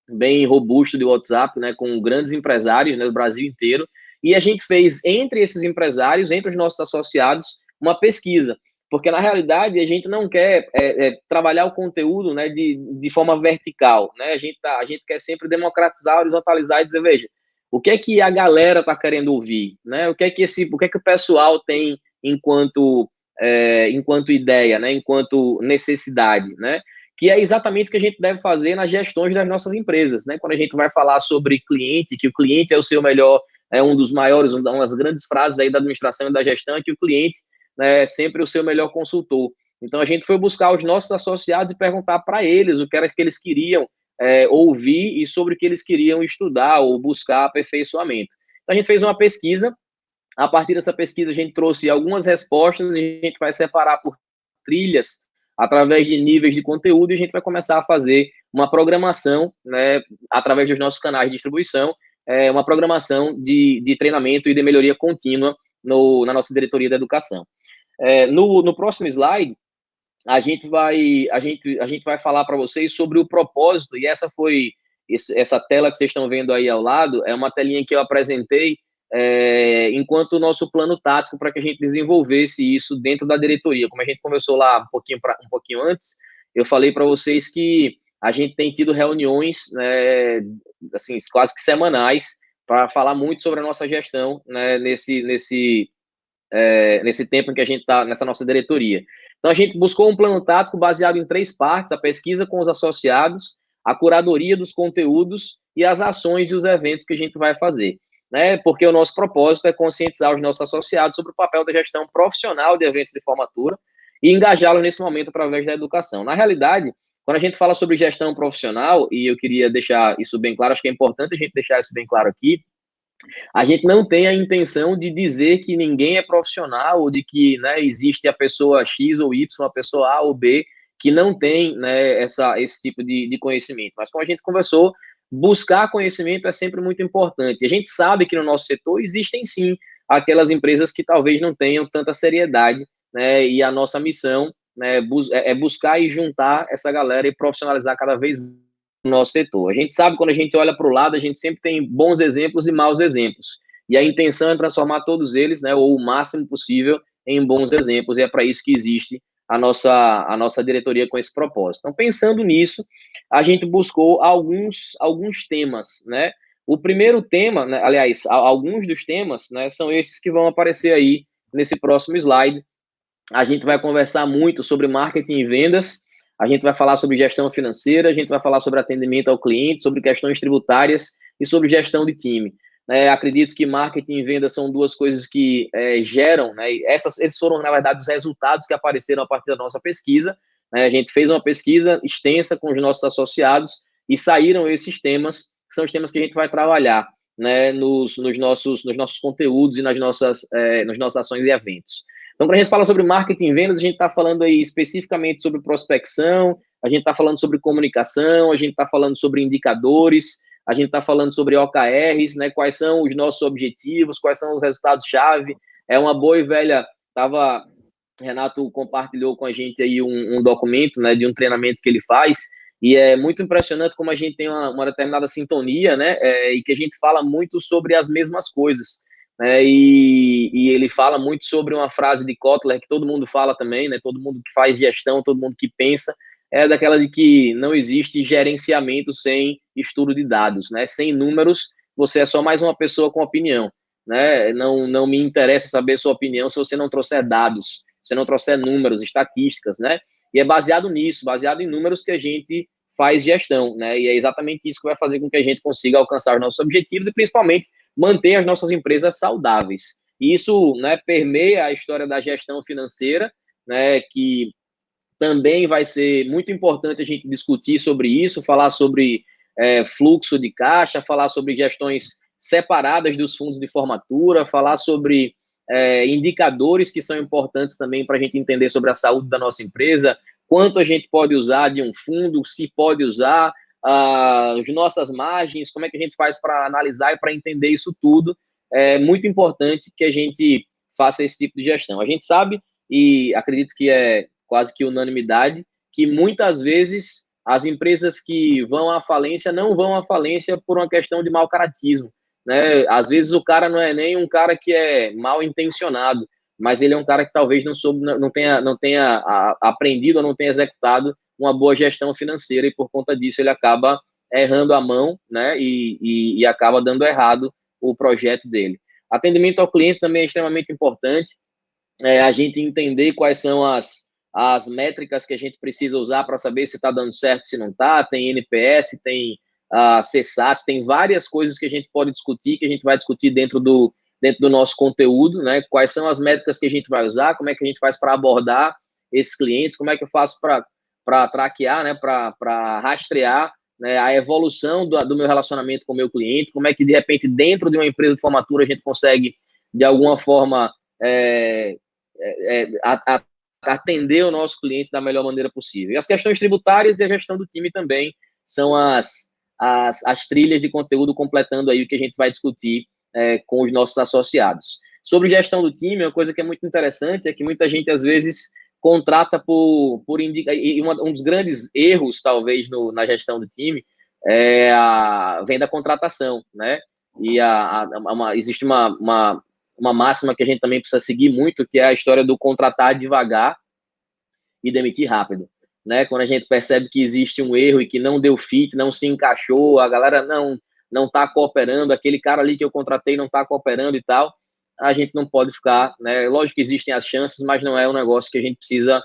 bem robusto de WhatsApp, né, com grandes empresários, né, do Brasil inteiro, e a gente fez entre esses empresários, entre os nossos associados, uma pesquisa, porque na realidade a gente não quer trabalhar o conteúdo, né, de forma vertical, né, a gente quer sempre democratizar, horizontalizar e dizer, veja, o que é que a galera está querendo ouvir, né, o que é que o pessoal tem enquanto ideia, né, enquanto necessidade, né, que é exatamente o que a gente deve fazer nas gestões das nossas empresas, né? Quando a gente vai falar sobre cliente, que o cliente é o seu melhor, é um dos maiores, uma das grandes frases aí da administração e da gestão é que o cliente, né, é sempre o seu melhor consultor. Então a gente foi buscar os nossos associados e perguntar para eles o que era que eles queriam ouvir e sobre o que eles queriam estudar ou buscar aperfeiçoamento. Então a gente fez uma pesquisa. A partir dessa pesquisa a gente trouxe algumas respostas e a gente vai separar por trilhas através de níveis de conteúdo, e a gente vai começar a fazer uma programação, né, através dos nossos canais de distribuição, uma programação de treinamento e de melhoria contínua na nossa diretoria da educação. No próximo slide, a gente vai falar para vocês sobre o propósito, e essa tela que vocês estão vendo aí ao lado, é uma telinha que eu apresentei enquanto o nosso plano tático para que a gente desenvolvesse isso dentro da diretoria. Como a gente conversou lá um pouquinho antes, eu falei para vocês que a gente tem tido reuniões, né, assim, quase que semanais, para falar muito sobre a nossa gestão, né, nesse tempo em que a gente está nessa nossa diretoria. Então, a gente buscou um plano tático baseado em 3 partes: a pesquisa com os associados, a curadoria dos conteúdos e as ações e os eventos que a gente vai fazer. Né, porque o nosso propósito é conscientizar os nossos associados sobre o papel da gestão profissional de eventos de formatura e engajá-los nesse momento através da educação. Na realidade, quando a gente fala sobre gestão profissional, e eu queria deixar isso bem claro, acho que é importante a gente deixar isso bem claro aqui, a gente não tem a intenção de dizer que ninguém é profissional ou de que, né, existe a pessoa X ou Y, a pessoa A ou B, que não tem, né, esse tipo de conhecimento. Mas como a gente conversou, buscar conhecimento é sempre muito importante. E a gente sabe que no nosso setor existem, sim, aquelas empresas que talvez não tenham tanta seriedade, né, e a nossa missão, né, é buscar e juntar essa galera e profissionalizar cada vez mais o nosso setor. A gente sabe, quando a gente olha para o lado, a gente sempre tem bons exemplos e maus exemplos. E a intenção é transformar todos eles, né, ou o máximo possível, em bons exemplos, e é para isso que existe a nossa diretoria com esse propósito. Então, pensando nisso, a gente buscou alguns temas, né? O primeiro tema, né, aliás, alguns dos temas, né, são esses que vão aparecer aí nesse próximo slide. A gente vai conversar muito sobre marketing e vendas, a gente vai falar sobre gestão financeira, a gente vai falar sobre atendimento ao cliente, sobre questões tributárias e sobre gestão de time. Acredito que marketing e vendas são duas coisas que geram, né, esses foram, na verdade, os resultados que apareceram a partir da nossa pesquisa. Né, a gente fez uma pesquisa extensa com os nossos associados e saíram esses temas, que são os temas que a gente vai trabalhar, né, nos nossos conteúdos e nas nossas ações e eventos. Então, quando a gente fala sobre marketing e vendas, a gente está falando aí especificamente sobre prospecção, a gente está falando sobre comunicação, a gente está falando sobre indicadores, a gente está falando sobre OKRs, né, quais são os nossos objetivos, quais são os resultados-chave. É uma boa e velha... Renato compartilhou com a gente aí um documento, né, de um treinamento que ele faz, e é muito impressionante como a gente tem uma determinada sintonia, né, e que a gente fala muito sobre as mesmas coisas. E ele fala muito sobre uma frase de Kotler, que todo mundo fala também, né, todo mundo que faz gestão, todo mundo que pensa, é daquela de que não existe gerenciamento sem estudo de dados, né? Sem números, você é só mais uma pessoa com opinião, né? Não me interessa saber sua opinião se você não trouxer dados, se não trouxer números, estatísticas, né? E é baseado nisso, baseado em números, que a gente faz gestão, né? E é exatamente isso que vai fazer com que a gente consiga alcançar os nossos objetivos e, principalmente, manter as nossas empresas saudáveis. E isso, né, permeia a história da gestão financeira, né, que também vai ser muito importante a gente discutir sobre isso, falar sobre fluxo de caixa, falar sobre gestões separadas dos fundos de formatura, falar sobre indicadores que são importantes também para a gente entender sobre a saúde da nossa empresa, quanto a gente pode usar de um fundo, se pode usar, as nossas margens, como é que a gente faz para analisar e para entender isso tudo, é muito importante que a gente faça esse tipo de gestão. A gente sabe, e acredito que é quase que unanimidade, que muitas vezes as empresas que vão à falência não vão à falência por uma questão de mau caratismo, né? Às vezes o cara não é nem um cara que é mal intencionado, mas ele é um cara que talvez não tenha aprendido ou não tenha executado uma boa gestão financeira e por conta disso ele acaba errando a mão, né? E acaba dando errado o projeto dele. Atendimento ao cliente também é extremamente importante. A gente entender quais são as métricas que a gente precisa usar para saber se está dando certo, se não está. Tem NPS, tem CSAT, tem várias coisas que a gente pode discutir, que a gente vai discutir dentro do nosso conteúdo, né? Quais são as métricas que a gente vai usar, como é que a gente faz para abordar esses clientes, como é que eu faço para traquear, né? Para rastrear, né, a evolução do meu relacionamento com o meu cliente, como é que, de repente, dentro de uma empresa de formatura, a gente consegue, de alguma forma, atender o nosso cliente da melhor maneira possível. E as questões tributárias e a gestão do time também são as trilhas de conteúdo completando aí o que a gente vai discutir com os nossos associados. Sobre gestão do time, uma coisa que é muito interessante é que muita gente, às vezes, contrata por indicar, e um dos grandes erros, talvez, na gestão do time, vem da contratação, né? E existe uma máxima que a gente também precisa seguir muito, que é a história do contratar devagar e demitir rápido, né? Quando a gente percebe que existe um erro e que não deu fit, não se encaixou, a galera não está cooperando, aquele cara ali que eu contratei não está cooperando e tal, a gente não pode ficar, né? Lógico que existem as chances, mas não é um negócio que a gente precisa,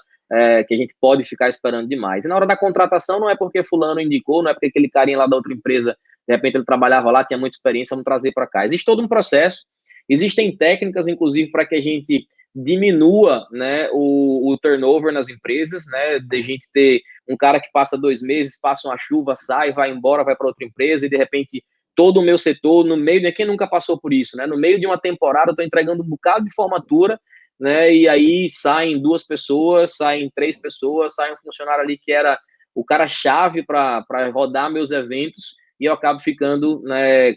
que a gente pode ficar esperando demais. E na hora da contratação, não é porque fulano indicou, não é porque aquele carinha lá da outra empresa, de repente ele trabalhava lá, tinha muita experiência, vamos trazer para cá. Existe todo um processo, existem técnicas, inclusive, para que a gente diminua, né, o turnover nas empresas, né, de gente ter um cara que passa 2 meses, passa uma chuva, sai, vai embora, vai para outra empresa e de repente todo o meu setor, no meio, né, quem nunca passou por isso, né, no meio de uma temporada eu estou entregando um bocado de formatura, né, e aí saem 2 pessoas, saem 3 pessoas, sai um funcionário ali que era o cara-chave para rodar meus eventos e eu acabo ficando, né,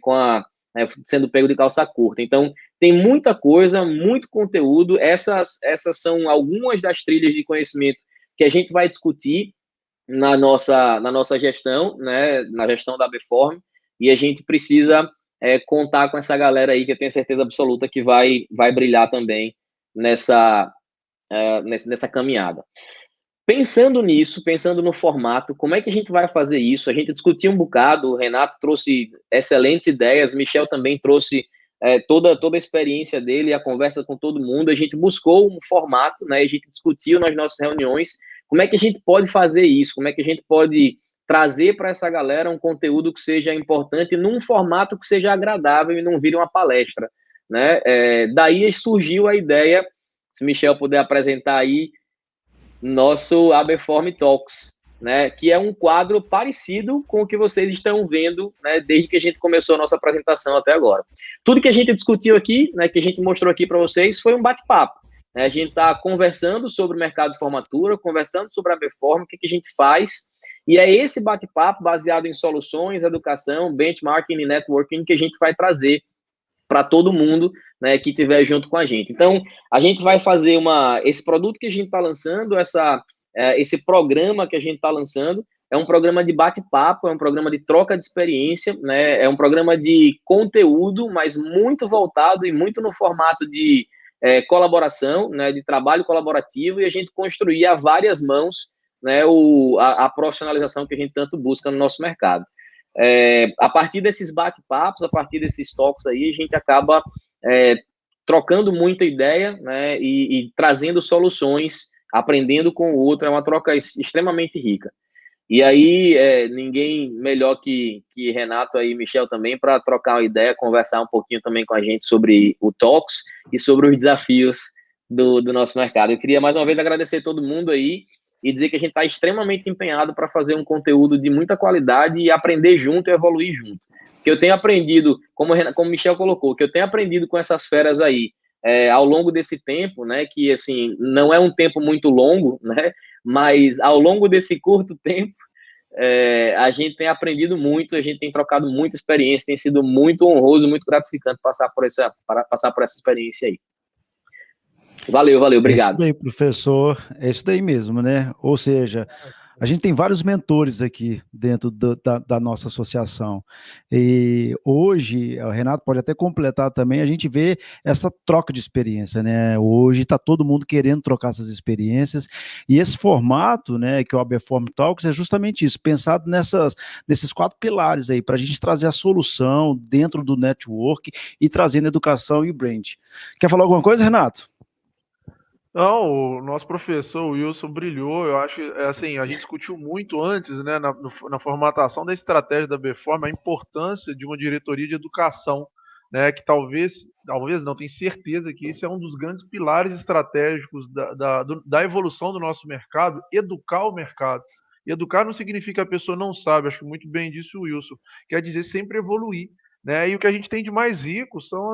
sendo pego de calça curta. Então, tem muita coisa, muito conteúdo. Essas são algumas das trilhas de conhecimento que a gente vai discutir na nossa gestão, né, na gestão da Abeform, e a gente precisa contar com essa galera aí que eu tenho certeza absoluta que vai brilhar também nessa caminhada. Pensando nisso, pensando no formato, como é que a gente vai fazer isso? A gente discutiu um bocado, o Renato trouxe excelentes ideias, Michel também trouxe toda a experiência dele, a conversa com todo mundo, a gente buscou um formato, né, a gente discutiu nas nossas reuniões, como é que a gente pode fazer isso, como é que a gente pode trazer para essa galera um conteúdo que seja importante num formato que seja agradável e não vire uma palestra, né? Daí surgiu a ideia, se Michel puder apresentar aí, nosso Abeform Talks, né, que é um quadro parecido com o que vocês estão vendo, né, desde que a gente começou a nossa apresentação até agora. Tudo que a gente discutiu aqui, né, que a gente mostrou aqui para vocês, foi um bate-papo. Né, a gente está conversando sobre o mercado de formatura, conversando sobre a Abeform, o que a gente faz, e é esse bate-papo baseado em soluções, educação, benchmarking e networking que a gente vai trazer para todo mundo, né, que estiver junto com a gente. Então, a gente vai fazer esse produto que a gente está lançando, esse programa que a gente está lançando, é um programa de bate-papo, é um programa de troca de experiência, né, é um programa de conteúdo, mas muito voltado e muito no formato de colaboração, né, de trabalho colaborativo, e a gente construir a várias mãos, né, a profissionalização que a gente tanto busca no nosso mercado. A partir desses bate-papos, a partir desses toques aí, a gente acaba trocando muita ideia, né, e trazendo soluções, aprendendo com o outro, é uma troca extremamente rica. E aí, ninguém melhor que Renato e Michel também para trocar uma ideia, conversar um pouquinho também com a gente sobre o Talks e sobre os desafios do nosso mercado. Eu queria mais uma vez agradecer todo mundo aí e dizer que a gente está extremamente empenhado para fazer um conteúdo de muita qualidade e aprender junto e evoluir junto. Que eu tenho aprendido, como o Michel colocou, que eu tenho aprendido com essas feras aí, ao longo desse tempo, né, que assim, não é um tempo muito longo, né, mas ao longo desse curto tempo, a gente tem aprendido muito, a gente tem trocado muita experiência, tem sido muito honroso, muito gratificante passar por essa experiência aí. Valeu, É isso obrigado. daí, professor, é isso daí mesmo, né? Ou seja, a gente tem vários mentores aqui dentro da nossa associação. E hoje, o Renato pode até completar também, a gente vê essa troca de experiência, né? Hoje está todo mundo querendo trocar essas experiências, e esse formato, né, que é o ABForm Talks, é justamente isso, pensado nesses 4 pilares aí, para a gente trazer a solução dentro do network e trazendo educação e brand. Quer falar alguma coisa, Renato? Não, o nosso professor Wilson brilhou. Eu acho, assim, a gente discutiu muito antes, né, na formatação da estratégia da Bform, a importância de uma diretoria de educação, né, que talvez não, tenho certeza que esse é um dos grandes pilares estratégicos da evolução do nosso mercado, educar o mercado. E educar não significa a pessoa não sabe, acho que muito bem disse o Wilson, quer dizer sempre evoluir. Né? E o que a gente tem de mais rico são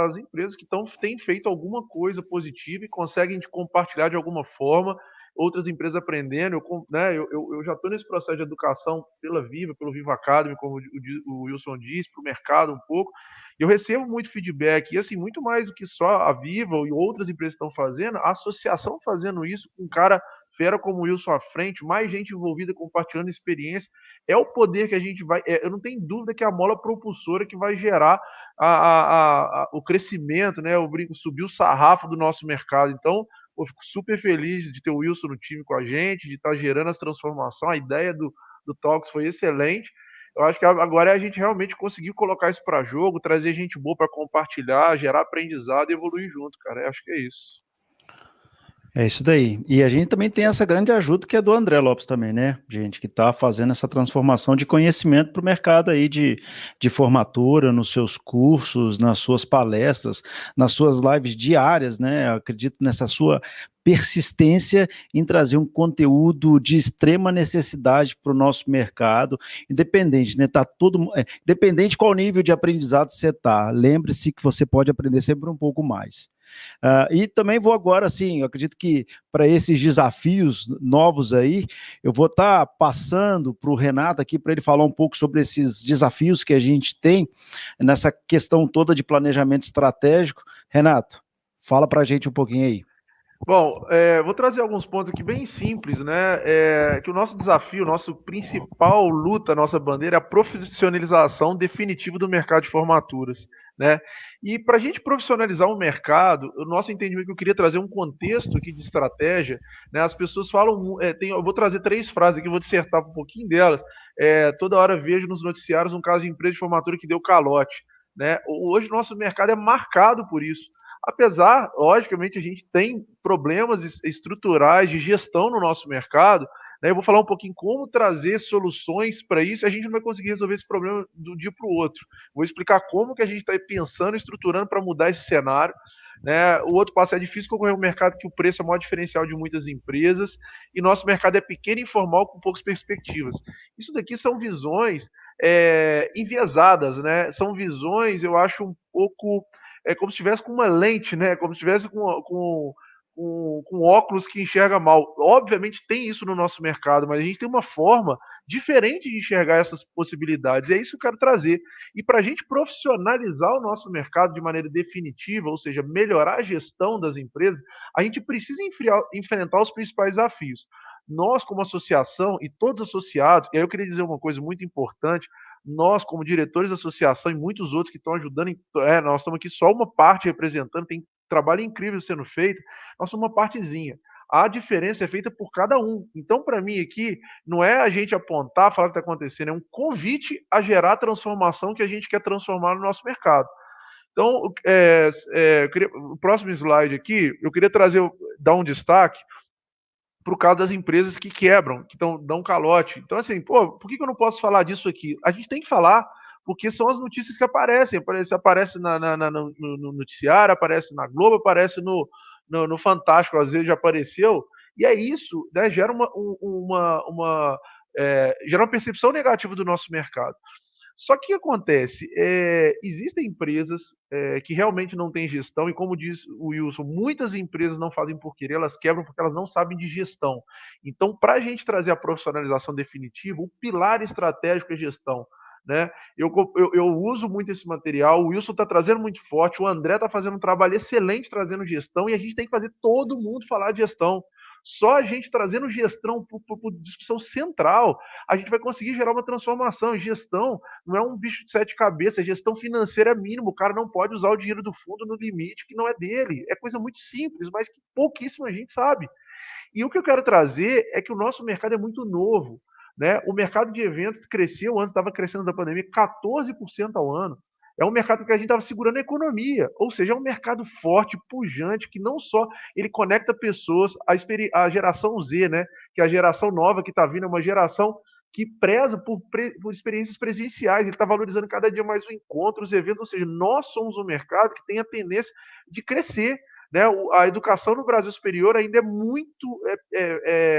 as empresas que têm feito alguma coisa positiva e conseguem compartilhar de alguma forma, outras empresas aprendendo. Eu já estou nesse processo de educação pelo Viva Academy, como o Wilson disse, para o mercado um pouco. Eu recebo muito feedback, e assim, muito mais do que só a Viva e outras empresas estão fazendo, a associação fazendo isso com um cara fera como o Wilson à frente, mais gente envolvida compartilhando experiência, é o poder que a gente vai. Eu não tenho dúvida que é a mola propulsora que vai gerar o crescimento, né? Subir o sarrafo do nosso mercado. Então, eu fico super feliz de ter o Wilson no time com a gente, de estar gerando essa transformação. A ideia do Talks foi excelente. Eu acho que agora é a gente realmente conseguir colocar isso para jogo, trazer gente boa para compartilhar, gerar aprendizado e evoluir junto, cara. Eu acho que é isso. É isso daí. E a gente também tem essa grande ajuda que é do André Lopes também, né? Gente que está fazendo essa transformação de conhecimento para o mercado aí de formatura, nos seus cursos, nas suas palestras, nas suas lives diárias, né? Eu acredito nessa sua persistência em trazer um conteúdo de extrema necessidade para o nosso mercado, independente, né? Independente qual nível de aprendizado você está, lembre-se que você pode aprender sempre um pouco mais. E também vou agora, assim, eu acredito que para esses desafios novos aí, eu vou estar passando para o Renato aqui, para ele falar um pouco sobre esses desafios que a gente tem nessa questão toda de planejamento estratégico. Renato, fala para a gente um pouquinho aí. Bom, vou trazer alguns pontos aqui bem simples, né? Que o nosso desafio, nosso principal luta, nossa bandeira é a profissionalização definitiva do mercado de formaturas, né? E para a gente profissionalizar o mercado, o nosso entendimento que eu queria trazer um contexto aqui de estratégia, né? As pessoas falam, eu vou trazer 3 frases aqui, vou dissertar um pouquinho delas. Toda hora vejo nos noticiários um caso de empresa de formatura que deu calote, né? Hoje o nosso mercado é marcado por isso. Apesar, logicamente, a gente tem problemas estruturais de gestão no nosso mercado, né? Eu vou falar um pouquinho como trazer soluções para isso, e a gente não vai conseguir resolver esse problema do dia para o outro. Vou explicar como que a gente está pensando, estruturando para mudar esse cenário. Né? O outro passo é difícil concorrer ao mercado que o preço é o maior diferencial de muitas empresas, e nosso mercado é pequeno e informal com poucas perspectivas. Isso daqui são visões enviesadas, né? São visões, eu acho, um pouco como se estivesse com uma lente, né? Como se estivesse com óculos que enxerga mal. Obviamente tem isso no nosso mercado, mas a gente tem uma forma diferente de enxergar essas possibilidades. É isso que eu quero trazer. E para a gente profissionalizar o nosso mercado de maneira definitiva, ou seja, melhorar a gestão das empresas, a gente precisa enfrentar os principais desafios. Nós, como associação, e todos associados, e aí eu queria dizer uma coisa muito importante, nós, como diretores da associação e muitos outros que estão ajudando, nós estamos aqui só uma parte representando, tem trabalho incrível sendo feito, nós somos uma partezinha. A diferença é feita por cada um. Então, para mim aqui, não é a gente apontar, falar o que está acontecendo, é um convite a gerar a transformação que a gente quer transformar no nosso mercado. Então, o próximo slide aqui, eu queria dar um destaque para o caso das empresas que quebram, que dão calote. Então, assim, por que eu não posso falar disso aqui? A gente tem que falar, porque são as notícias que aparecem. Aparece no noticiário, aparece na Globo, aparece no Fantástico, às vezes já apareceu. E é isso, né, gera uma percepção negativa do nosso mercado. Só que o que acontece? Existem empresas que realmente não têm gestão, e como diz o Wilson, muitas empresas não fazem por querer, elas quebram porque elas não sabem de gestão. Então, para a gente trazer a profissionalização definitiva, o pilar estratégico é gestão. Né? Eu uso muito esse material, o Wilson está trazendo muito forte, o André está fazendo um trabalho excelente trazendo gestão, e a gente tem que fazer todo mundo falar de gestão. Só a gente trazendo gestão para discussão central, a gente vai conseguir gerar uma transformação. E gestão não é um bicho de sete cabeças, gestão financeira é mínimo. O cara não pode usar o dinheiro do fundo no limite que não é dele. É coisa muito simples, mas que pouquíssima gente sabe. E o que eu quero trazer é que o nosso mercado é muito novo. Né? O mercado de eventos cresceu, antes estava crescendo da pandemia, 14% ao ano. É um mercado que a gente estava segurando a economia, ou seja, é um mercado forte, pujante, que não só ele conecta pessoas, a geração Z, né, que é a geração nova que está vindo, é uma geração que preza por experiências presenciais, ele está valorizando cada dia mais o encontro, os eventos, ou seja, nós somos um mercado que tem a tendência de crescer. Né, a educação no Brasil superior ainda é muito.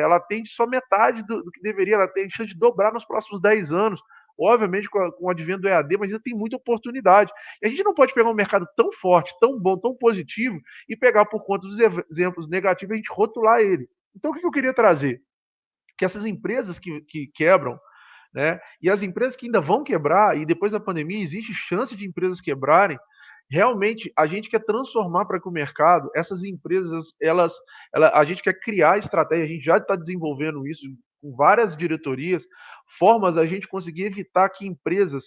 Ela atende só metade do que deveria, ela tem chance de dobrar nos próximos 10 anos. Obviamente, com o advento do EAD, mas ainda tem muita oportunidade. E a gente não pode pegar um mercado tão forte, tão bom, tão positivo, e pegar por conta dos exemplos negativos e a gente rotular ele. Então, o que eu queria trazer? Que essas empresas que quebram, né, e as empresas que ainda vão quebrar, e depois da pandemia existe chance de empresas quebrarem, realmente a gente quer transformar para que o mercado, essas empresas, a gente quer criar estratégia, a gente já está desenvolvendo isso com várias diretorias, formas a gente conseguir evitar que empresas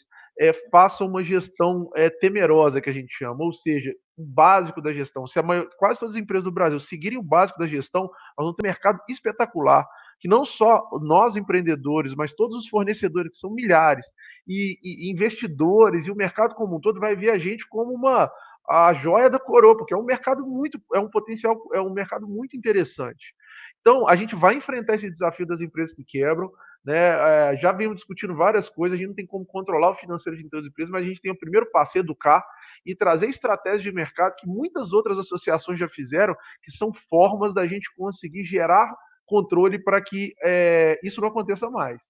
façam uma gestão temerosa, que a gente chama, ou seja, o básico da gestão. Se quase todas as empresas do Brasil seguirem o básico da gestão, nós vamos ter um mercado espetacular, que não só nós empreendedores, mas todos os fornecedores, que são milhares, e investidores, e o mercado como um todo vai ver a gente como a joia da coroa, porque é um mercado é um mercado muito interessante. Então, a gente vai enfrentar esse desafio das empresas que quebram, né? Já vimos discutindo várias coisas, a gente não tem como controlar o financeiro de todas as empresas, mas a gente tem o primeiro passo, educar e trazer estratégias de mercado que muitas outras associações já fizeram, que são formas da gente conseguir gerar controle para que isso não aconteça mais.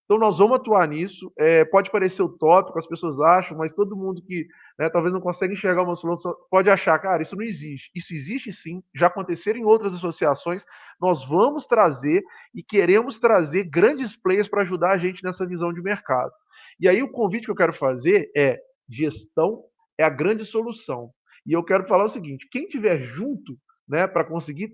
Então nós vamos atuar nisso. Pode parecer utópico, as pessoas acham, mas todo mundo que talvez não consegue enxergar uma solução pode achar, cara, isso não existe. Isso existe sim, já aconteceram em outras associações. Nós vamos trazer e queremos trazer grandes players para ajudar a gente nessa visão de mercado. E aí o convite que eu quero fazer é: gestão é a grande solução. E eu quero falar o seguinte: quem tiver junto, né, para conseguir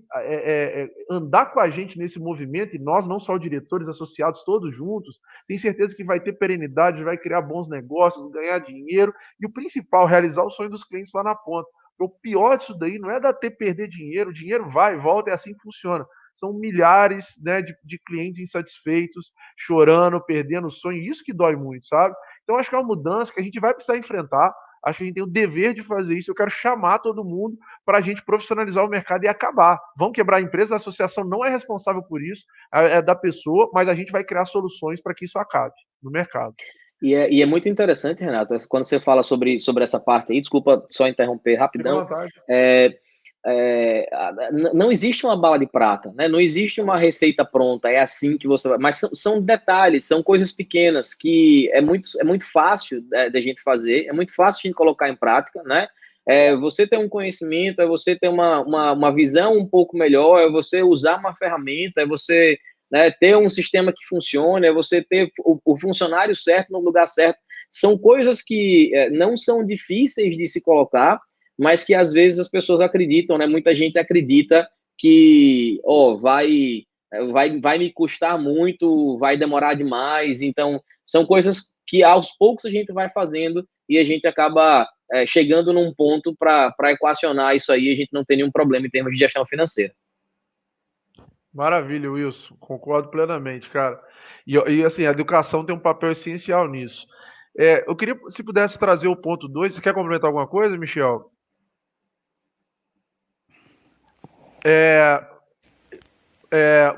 andar com a gente nesse movimento, e nós, não só os diretores associados, todos juntos, tem certeza que vai ter perenidade, vai criar bons negócios, ganhar dinheiro, e o principal, realizar o sonho dos clientes lá na ponta. O pior disso daí não é perder dinheiro, o dinheiro vai e volta, é assim que funciona. São milhares, né, de clientes insatisfeitos, chorando, perdendo o sonho, e isso que dói muito, sabe? Então acho que é uma mudança que a gente vai precisar enfrentar. Acho que a gente tem o dever de fazer isso. Eu quero chamar todo mundo para a gente profissionalizar o mercado e acabar. Vão quebrar a empresa, a associação não é responsável por isso, é da pessoa, mas a gente vai criar soluções para que isso acabe no mercado. E é muito interessante, Renato, quando você fala sobre essa parte aí, desculpa só interromper rapidão. Não existe uma bala de prata, né? Não existe uma receita pronta, é assim que você vai. Mas são detalhes, são coisas pequenas que é muito fácil da gente fazer, é muito fácil a gente colocar em prática, né? Você ter um conhecimento, é você ter uma visão um pouco melhor, é você usar uma ferramenta, é você, né, ter um sistema que funcione, é você ter o funcionário certo no lugar certo. São coisas que não são difíceis de se colocar, mas que às vezes as pessoas acreditam, né? Muita gente acredita que vai me custar muito, vai demorar demais. Então, são coisas que aos poucos a gente vai fazendo e a gente acaba chegando num ponto para equacionar isso aí, a gente não tem nenhum problema em termos de gestão financeira. Maravilha, Wilson. Concordo plenamente, cara. E assim, a educação tem um papel essencial nisso. Eu queria, se pudesse trazer o ponto 2, você quer complementar alguma coisa, Michel?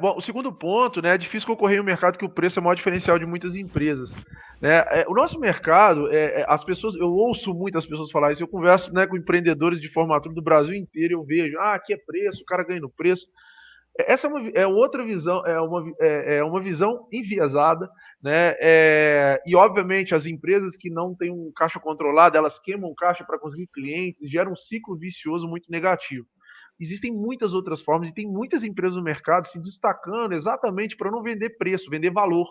Bom, o segundo ponto, né, é difícil concorrer em um mercado que o preço é o maior diferencial de muitas empresas. Né? O nosso mercado, as pessoas, eu ouço muitas pessoas falar isso, eu converso, né, com empreendedores de formatura do Brasil inteiro, eu vejo, aqui é preço, o cara ganha no preço. Essa é outra visão, é uma visão enviesada, né? E, obviamente, as empresas que não têm um caixa controlado, elas queimam caixa para conseguir clientes e geram um ciclo vicioso muito negativo. Existem muitas outras formas e tem muitas empresas no mercado se destacando exatamente para não vender preço, vender valor.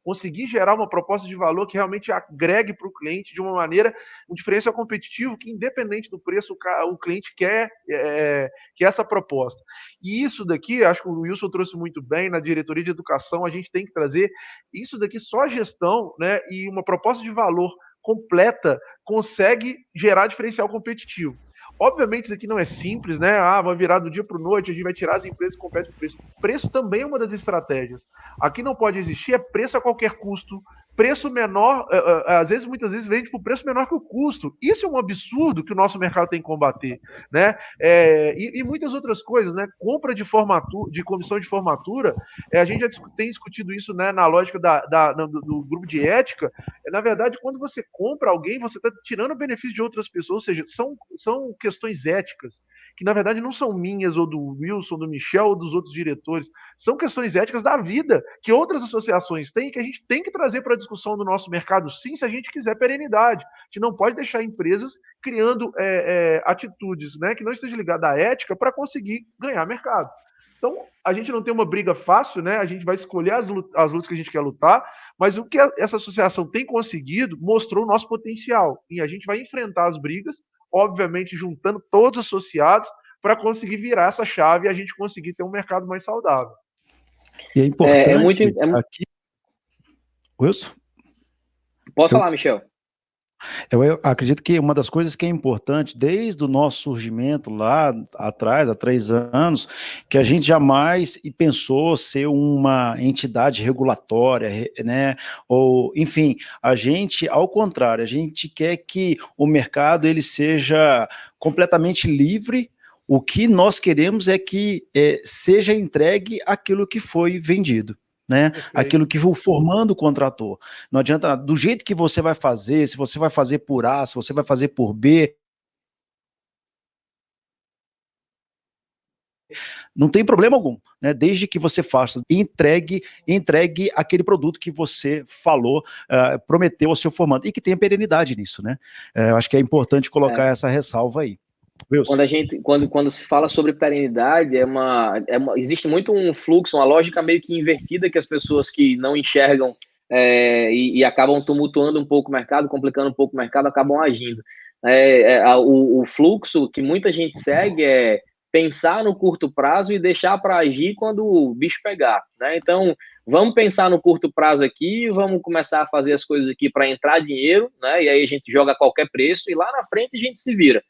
Conseguir gerar uma proposta de valor que realmente agregue para o cliente de uma maneira, um diferencial competitivo que, independente do preço, o cliente quer essa proposta. E isso daqui, acho que o Wilson trouxe muito bem, na diretoria de educação, a gente tem que trazer isso daqui, só a gestão, né, e uma proposta de valor completa consegue gerar diferencial competitivo. Obviamente isso aqui não é simples, né? Vai virar do dia para a noite, a gente vai tirar as empresas que competem com preço. Preço também é uma das estratégias. Aqui não pode existir preço a qualquer custo, preço menor, às vezes, muitas vezes, vende por preço menor que o custo. Isso é um absurdo que o nosso mercado tem que combater, né? E muitas outras coisas, né? Compra de comissão de formatura, a gente já tem discutido isso, né, na lógica do grupo de ética. Na verdade, quando você compra alguém, você está tirando o benefício de outras pessoas, ou seja, são questões éticas, que na verdade não são minhas, ou do Wilson, do Michel, ou dos outros diretores, são questões éticas da vida, que outras associações têm, que a gente tem que trazer para a discussão do nosso mercado, sim, se a gente quiser perenidade. A gente não pode deixar empresas criando atitudes, né, que não estejam ligadas à ética para conseguir ganhar mercado. Então, a gente não tem uma briga fácil, né? A gente vai escolher as lutas que a gente quer lutar, mas o que essa associação tem conseguido mostrou o nosso potencial. E a gente vai enfrentar as brigas, obviamente juntando todos os associados, para conseguir virar essa chave e a gente conseguir ter um mercado mais saudável. E é importante aqui... Wilson? Pode falar, Michel. Eu acredito que uma das coisas que é importante, desde o nosso surgimento lá atrás, há 3 anos, que a gente jamais pensou ser uma entidade regulatória, né? Ou, enfim, a gente, ao contrário, a gente quer que o mercado ele seja completamente livre. O que nós queremos é que seja entregue aquilo que foi vendido, né? Aquilo que o formando contratou. Não adianta, do jeito que você vai fazer, se você vai fazer por A, se você vai fazer por B, não tem problema algum, né? Desde que você faça, entregue aquele produto que você falou, prometeu ao seu formando, e que tenha perenidade nisso, né? Eu acho que é importante colocar essa ressalva aí. Quando se fala sobre perenidade, existe muito um fluxo, uma lógica meio que invertida que as pessoas que não enxergam e acabam tumultuando um pouco o mercado, complicando um pouco o mercado, acabam agindo. O fluxo que muita gente segue é pensar no curto prazo e deixar para agir quando o bicho pegar, né? Então, vamos pensar no curto prazo aqui, vamos começar a fazer as coisas aqui para entrar dinheiro, né? E aí a gente joga a qualquer preço e lá na frente a gente se vira.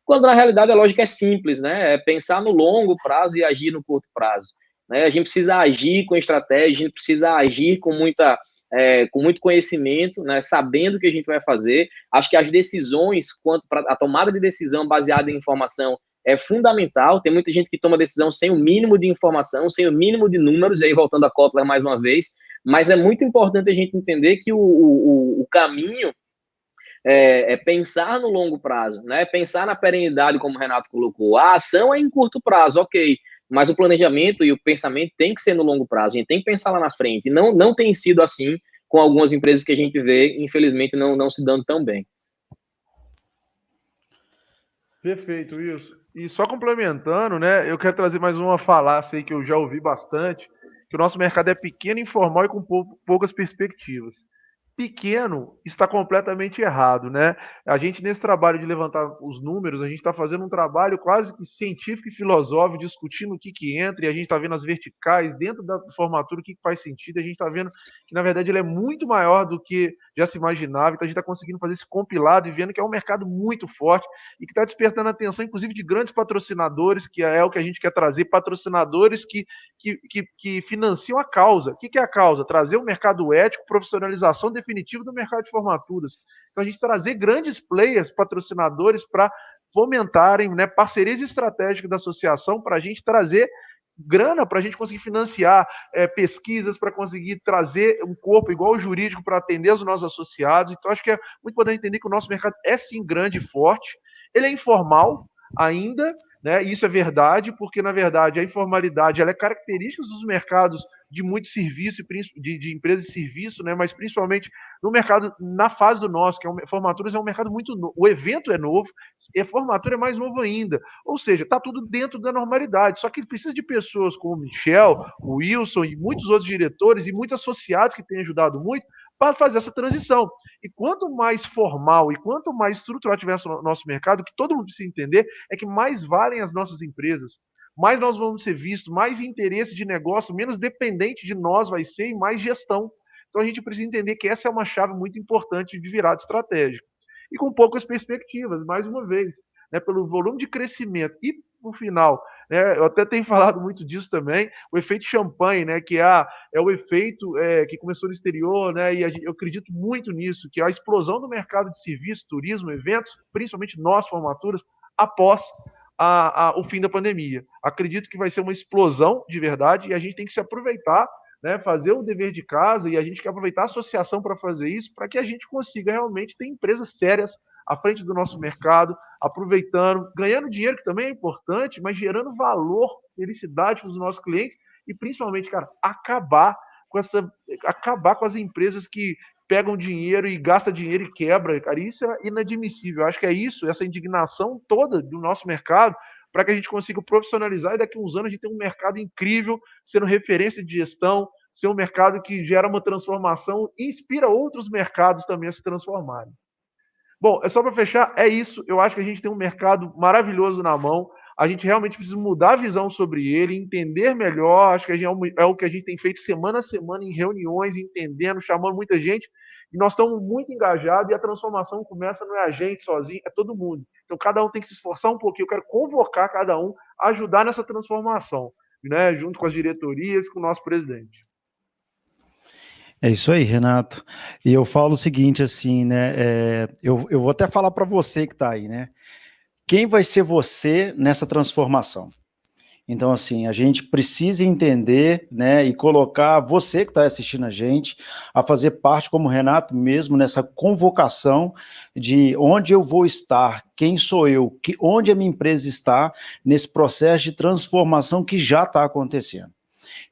Quando na realidade a lógica é simples, né? É pensar no longo prazo e agir no curto prazo, né? A gente precisa agir com estratégia, a gente precisa agir com muito conhecimento, né? Sabendo o que a gente vai fazer. Acho que as decisões, quanto para a tomada de decisão baseada em informação, é fundamental. Tem muita gente que toma decisão sem o mínimo de informação, sem o mínimo de números, e aí voltando a Kotler mais uma vez, mas é muito importante a gente entender que o caminho é pensar no longo prazo, né? Pensar na perenidade, como o Renato colocou. A ação é em curto prazo, ok, mas o planejamento e o pensamento tem que ser no longo prazo, a gente tem que pensar lá na frente. Não tem sido assim com algumas empresas que a gente vê, infelizmente, não se dando tão bem. Perfeito, Wilson. E só complementando, né, eu quero trazer mais uma falácia aí que eu já ouvi bastante, que o nosso mercado é pequeno, informal e com poucas perspectivas. Pequeno está completamente errado, né? A gente, nesse trabalho de levantar os números, a gente está fazendo um trabalho quase que científico e filosófico, discutindo o que entra, e a gente está vendo as verticais dentro da formatura, o que faz sentido, e a gente está vendo que, na verdade, ele é muito maior do que já se imaginava, então a gente está conseguindo fazer esse compilado e vendo que é um mercado muito forte e que está despertando a atenção, inclusive, de grandes patrocinadores, que é o que a gente quer trazer, patrocinadores que financiam a causa. O que é a causa? Trazer um mercado ético, profissionalização definitiva do mercado de formaturas. Então, a gente trazer grandes players, patrocinadores, para fomentarem, né, parcerias estratégicas da associação, para a gente trazer grana, para a gente conseguir financiar pesquisas, para conseguir trazer um corpo igual o jurídico para atender os nossos associados. Então, acho que é muito importante entender que o nosso mercado é sim grande e forte, ele é informal ainda, né? E isso é verdade, porque, na verdade, a informalidade ela é característica dos mercados de muito serviço, de empresas de serviço, né? Mas principalmente no mercado, na fase do nosso, que é formaturas é um mercado muito novo. O evento é novo, e a formatura é mais novo ainda. Ou seja, está tudo dentro da normalidade. Só que precisa de pessoas como o Michel, o Wilson e muitos outros diretores e muitos associados que têm ajudado muito para fazer essa transição. E quanto mais formal e quanto mais estruturado tiver o nosso mercado, o que todo mundo precisa entender é que mais valem as nossas empresas, mais nós vamos ser vistos, mais interesse de negócio, menos dependente de nós vai ser e mais gestão. Então a gente precisa entender que essa é uma chave muito importante de virada estratégica. E com poucas perspectivas, mais uma vez, né, pelo volume de crescimento e, no final, né, eu até tenho falado muito disso também, o efeito champanhe, né, que é o efeito que começou no exterior, né, e eu acredito muito nisso, que é a explosão do mercado de serviço, turismo, eventos, principalmente nós, formaturas, após o fim da pandemia. Acredito que vai ser uma explosão de verdade e a gente tem que se aproveitar, né, fazer o dever de casa, e a gente quer aproveitar a associação para fazer isso, para que a gente consiga realmente ter empresas sérias à frente do nosso mercado, aproveitando, ganhando dinheiro, que também é importante, mas gerando valor, felicidade para os nossos clientes e principalmente, cara, acabar com as empresas que pegam dinheiro e gastam dinheiro e quebra, cara, isso é inadmissível. Eu acho que é isso, essa indignação toda do nosso mercado, para que a gente consiga profissionalizar e daqui a uns anos a gente tem um mercado incrível, sendo referência de gestão, ser um mercado que gera uma transformação e inspira outros mercados também a se transformarem. Bom, é só para fechar, é isso. Eu acho que a gente tem um mercado maravilhoso na mão. A gente realmente precisa mudar a visão sobre ele, entender melhor. Acho que é o que a gente tem feito semana a semana em reuniões, entendendo, chamando muita gente. E nós estamos muito engajados e a transformação começa, não é a gente sozinho, é todo mundo. Então cada um tem que se esforçar um pouquinho. Eu quero convocar cada um a ajudar nessa transformação, né? Junto com as diretorias, com o nosso presidente. É isso aí, Renato. E eu falo o seguinte, assim, né? Eu vou até falar para você que está aí, né? Quem vai ser você nessa transformação? Então, assim, a gente precisa entender, né, e colocar você que está assistindo a gente a fazer parte, como o Renato mesmo, nessa convocação de onde eu vou estar, quem sou eu, onde a minha empresa está nesse processo de transformação que já está acontecendo.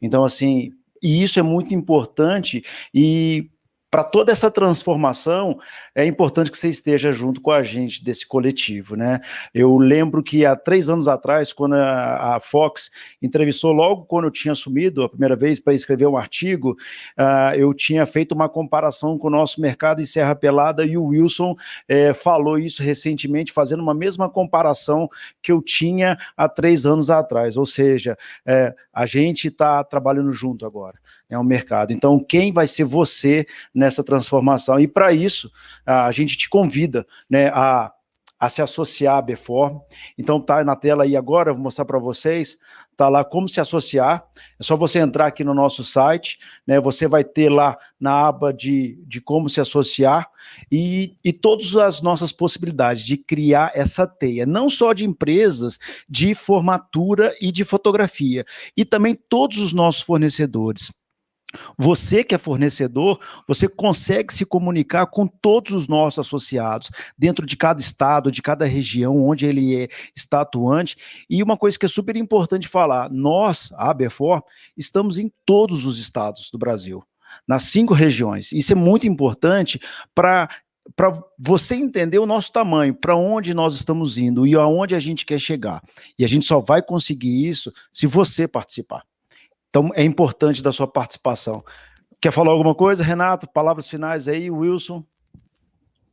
Então, assim, e isso é muito importante e para toda essa transformação, é importante que você esteja junto com a gente desse coletivo, né? Eu lembro que há 3 anos atrás, quando a Fox entrevistou logo quando eu tinha assumido a primeira vez para escrever um artigo, eu tinha feito uma comparação com o nosso mercado em Serra Pelada e o Wilson falou isso recentemente, fazendo uma mesma comparação que eu tinha há 3 anos atrás, ou seja, a gente está trabalhando junto agora, é um mercado. Então, quem vai ser você nessa transformação? E para isso, a gente te convida, né, a se associar à BFORM. Então tá na tela aí agora, eu vou mostrar para vocês, tá lá como se associar, é só você entrar aqui no nosso site, né, você vai ter lá na aba de como se associar e todas as nossas possibilidades de criar essa teia, não só de empresas de formatura e de fotografia, e também todos os nossos fornecedores. Você que é fornecedor, você consegue se comunicar com todos os nossos associados, dentro de cada estado, de cada região onde ele está atuante. E uma coisa que é super importante falar, nós, a ABFOR, estamos em todos os estados do Brasil, nas 5 regiões. Isso é muito importante para você entender o nosso tamanho, para onde nós estamos indo e aonde a gente quer chegar. E a gente só vai conseguir isso se você participar. Então, é importante da sua participação. Quer falar alguma coisa, Renato? Palavras finais aí, Wilson?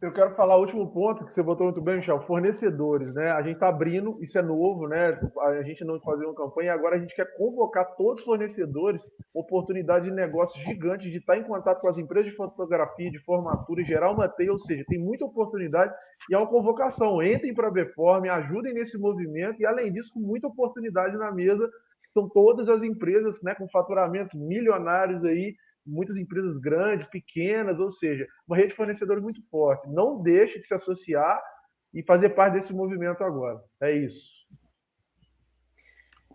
Eu quero falar o último ponto que você botou muito bem, Michel, fornecedores, né? A gente está abrindo, isso é novo, né? A gente não fazia uma campanha, e agora a gente quer convocar todos os fornecedores, oportunidade de negócio gigante, de estar em contato com as empresas de fotografia, de formatura e gerar uma teia, ou seja, tem muita oportunidade e é uma convocação. Entrem para a BFORM, ajudem nesse movimento e, além disso, com muita oportunidade na mesa. São todas as empresas, né, com faturamentos milionários aí, muitas empresas grandes, pequenas, ou seja, uma rede de fornecedores muito forte. Não deixe de se associar e fazer parte desse movimento agora. É isso.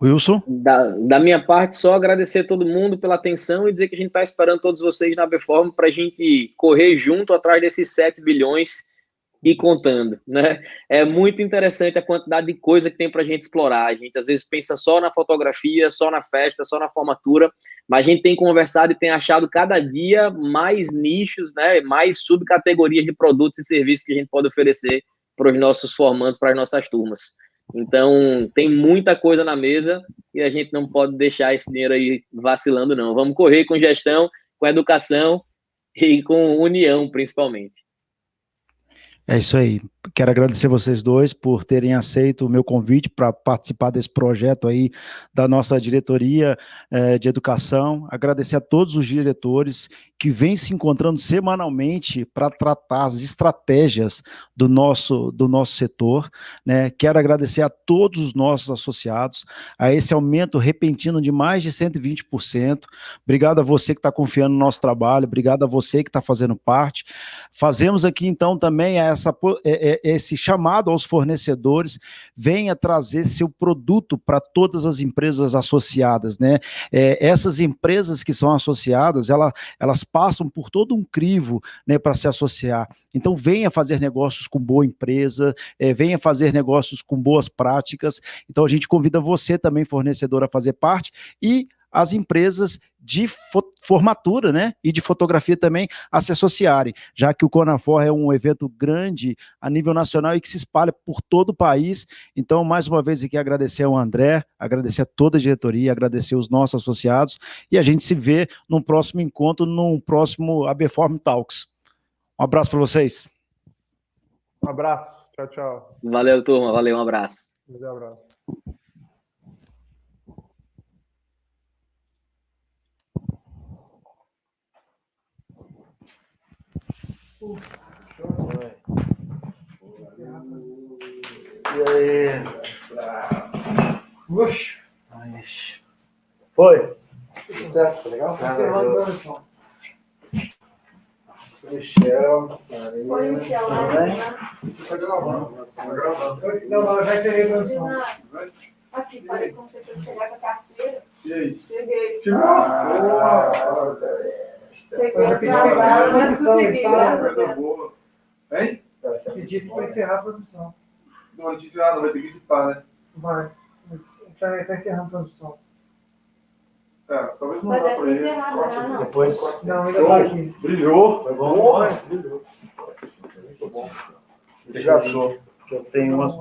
Wilson? Da minha parte, só agradecer a todo mundo pela atenção e dizer que a gente está esperando todos vocês na BFORM para a gente correr junto atrás desses 7 bilhões e contando, né? É muito interessante a quantidade de coisa que tem para a gente explorar. A gente às vezes pensa só na fotografia, só na festa, só na formatura, mas a gente tem conversado e tem achado cada dia mais nichos, né? Mais subcategorias de produtos e serviços que a gente pode oferecer para os nossos formandos, para as nossas turmas. Então, tem muita coisa na mesa e a gente não pode deixar esse dinheiro aí vacilando, não. Vamos correr com gestão, com educação e com união, principalmente. É isso aí. Quero agradecer vocês dois por terem aceito o meu convite para participar desse projeto aí da nossa diretoria de educação. Agradecer a todos os diretores que vêm se encontrando semanalmente para tratar as estratégias do nosso setor, né? Quero agradecer a todos os nossos associados, a esse aumento repentino de mais de 120%. Obrigado a você que está confiando no nosso trabalho, obrigado a você que está fazendo parte. Fazemos aqui, então, também esse chamado aos fornecedores, venha trazer seu produto para todas as empresas associadas, né? Essas empresas que são associadas, elas passam por todo um crivo, né, para se associar. Então, venha fazer negócios com boa empresa, venha fazer negócios com boas práticas. Então, a gente convida você também, fornecedor, a fazer parte e as empresas de formatura, né, e de fotografia também a se associarem, já que o Conafor é um evento grande a nível nacional e que se espalha por todo o país. Então, mais uma vez aqui agradecer ao André, agradecer a toda a diretoria, agradecer os nossos associados e a gente se vê num próximo encontro, num próximo ABForm Talks. Um abraço para vocês. Um abraço. Tchau, tchau. Valeu, turma. Valeu, um abraço. Um abraço. E aí? Oxe. Foi? Tudo certo, tá legal? Michel, Oi, Michel, Tá gravando. Não, vai ser reprodução. aqui, falei com você para chegar com a carteira. E aí? Cheguei. Cheguei atrasado, mas consegui, Coisa boa. Hein? Pedir para encerrar a transmissão. Não, a gente encerrar, vai ter que editar, né? Vai. Está encerrando a transmissão. Talvez não Mas dá é pra ele. encerrar, não. Depois. Não, ainda está aqui. Brilhou. Foi bom? Porra, brilhou. Muito bom. Obrigado. Eu tenho umas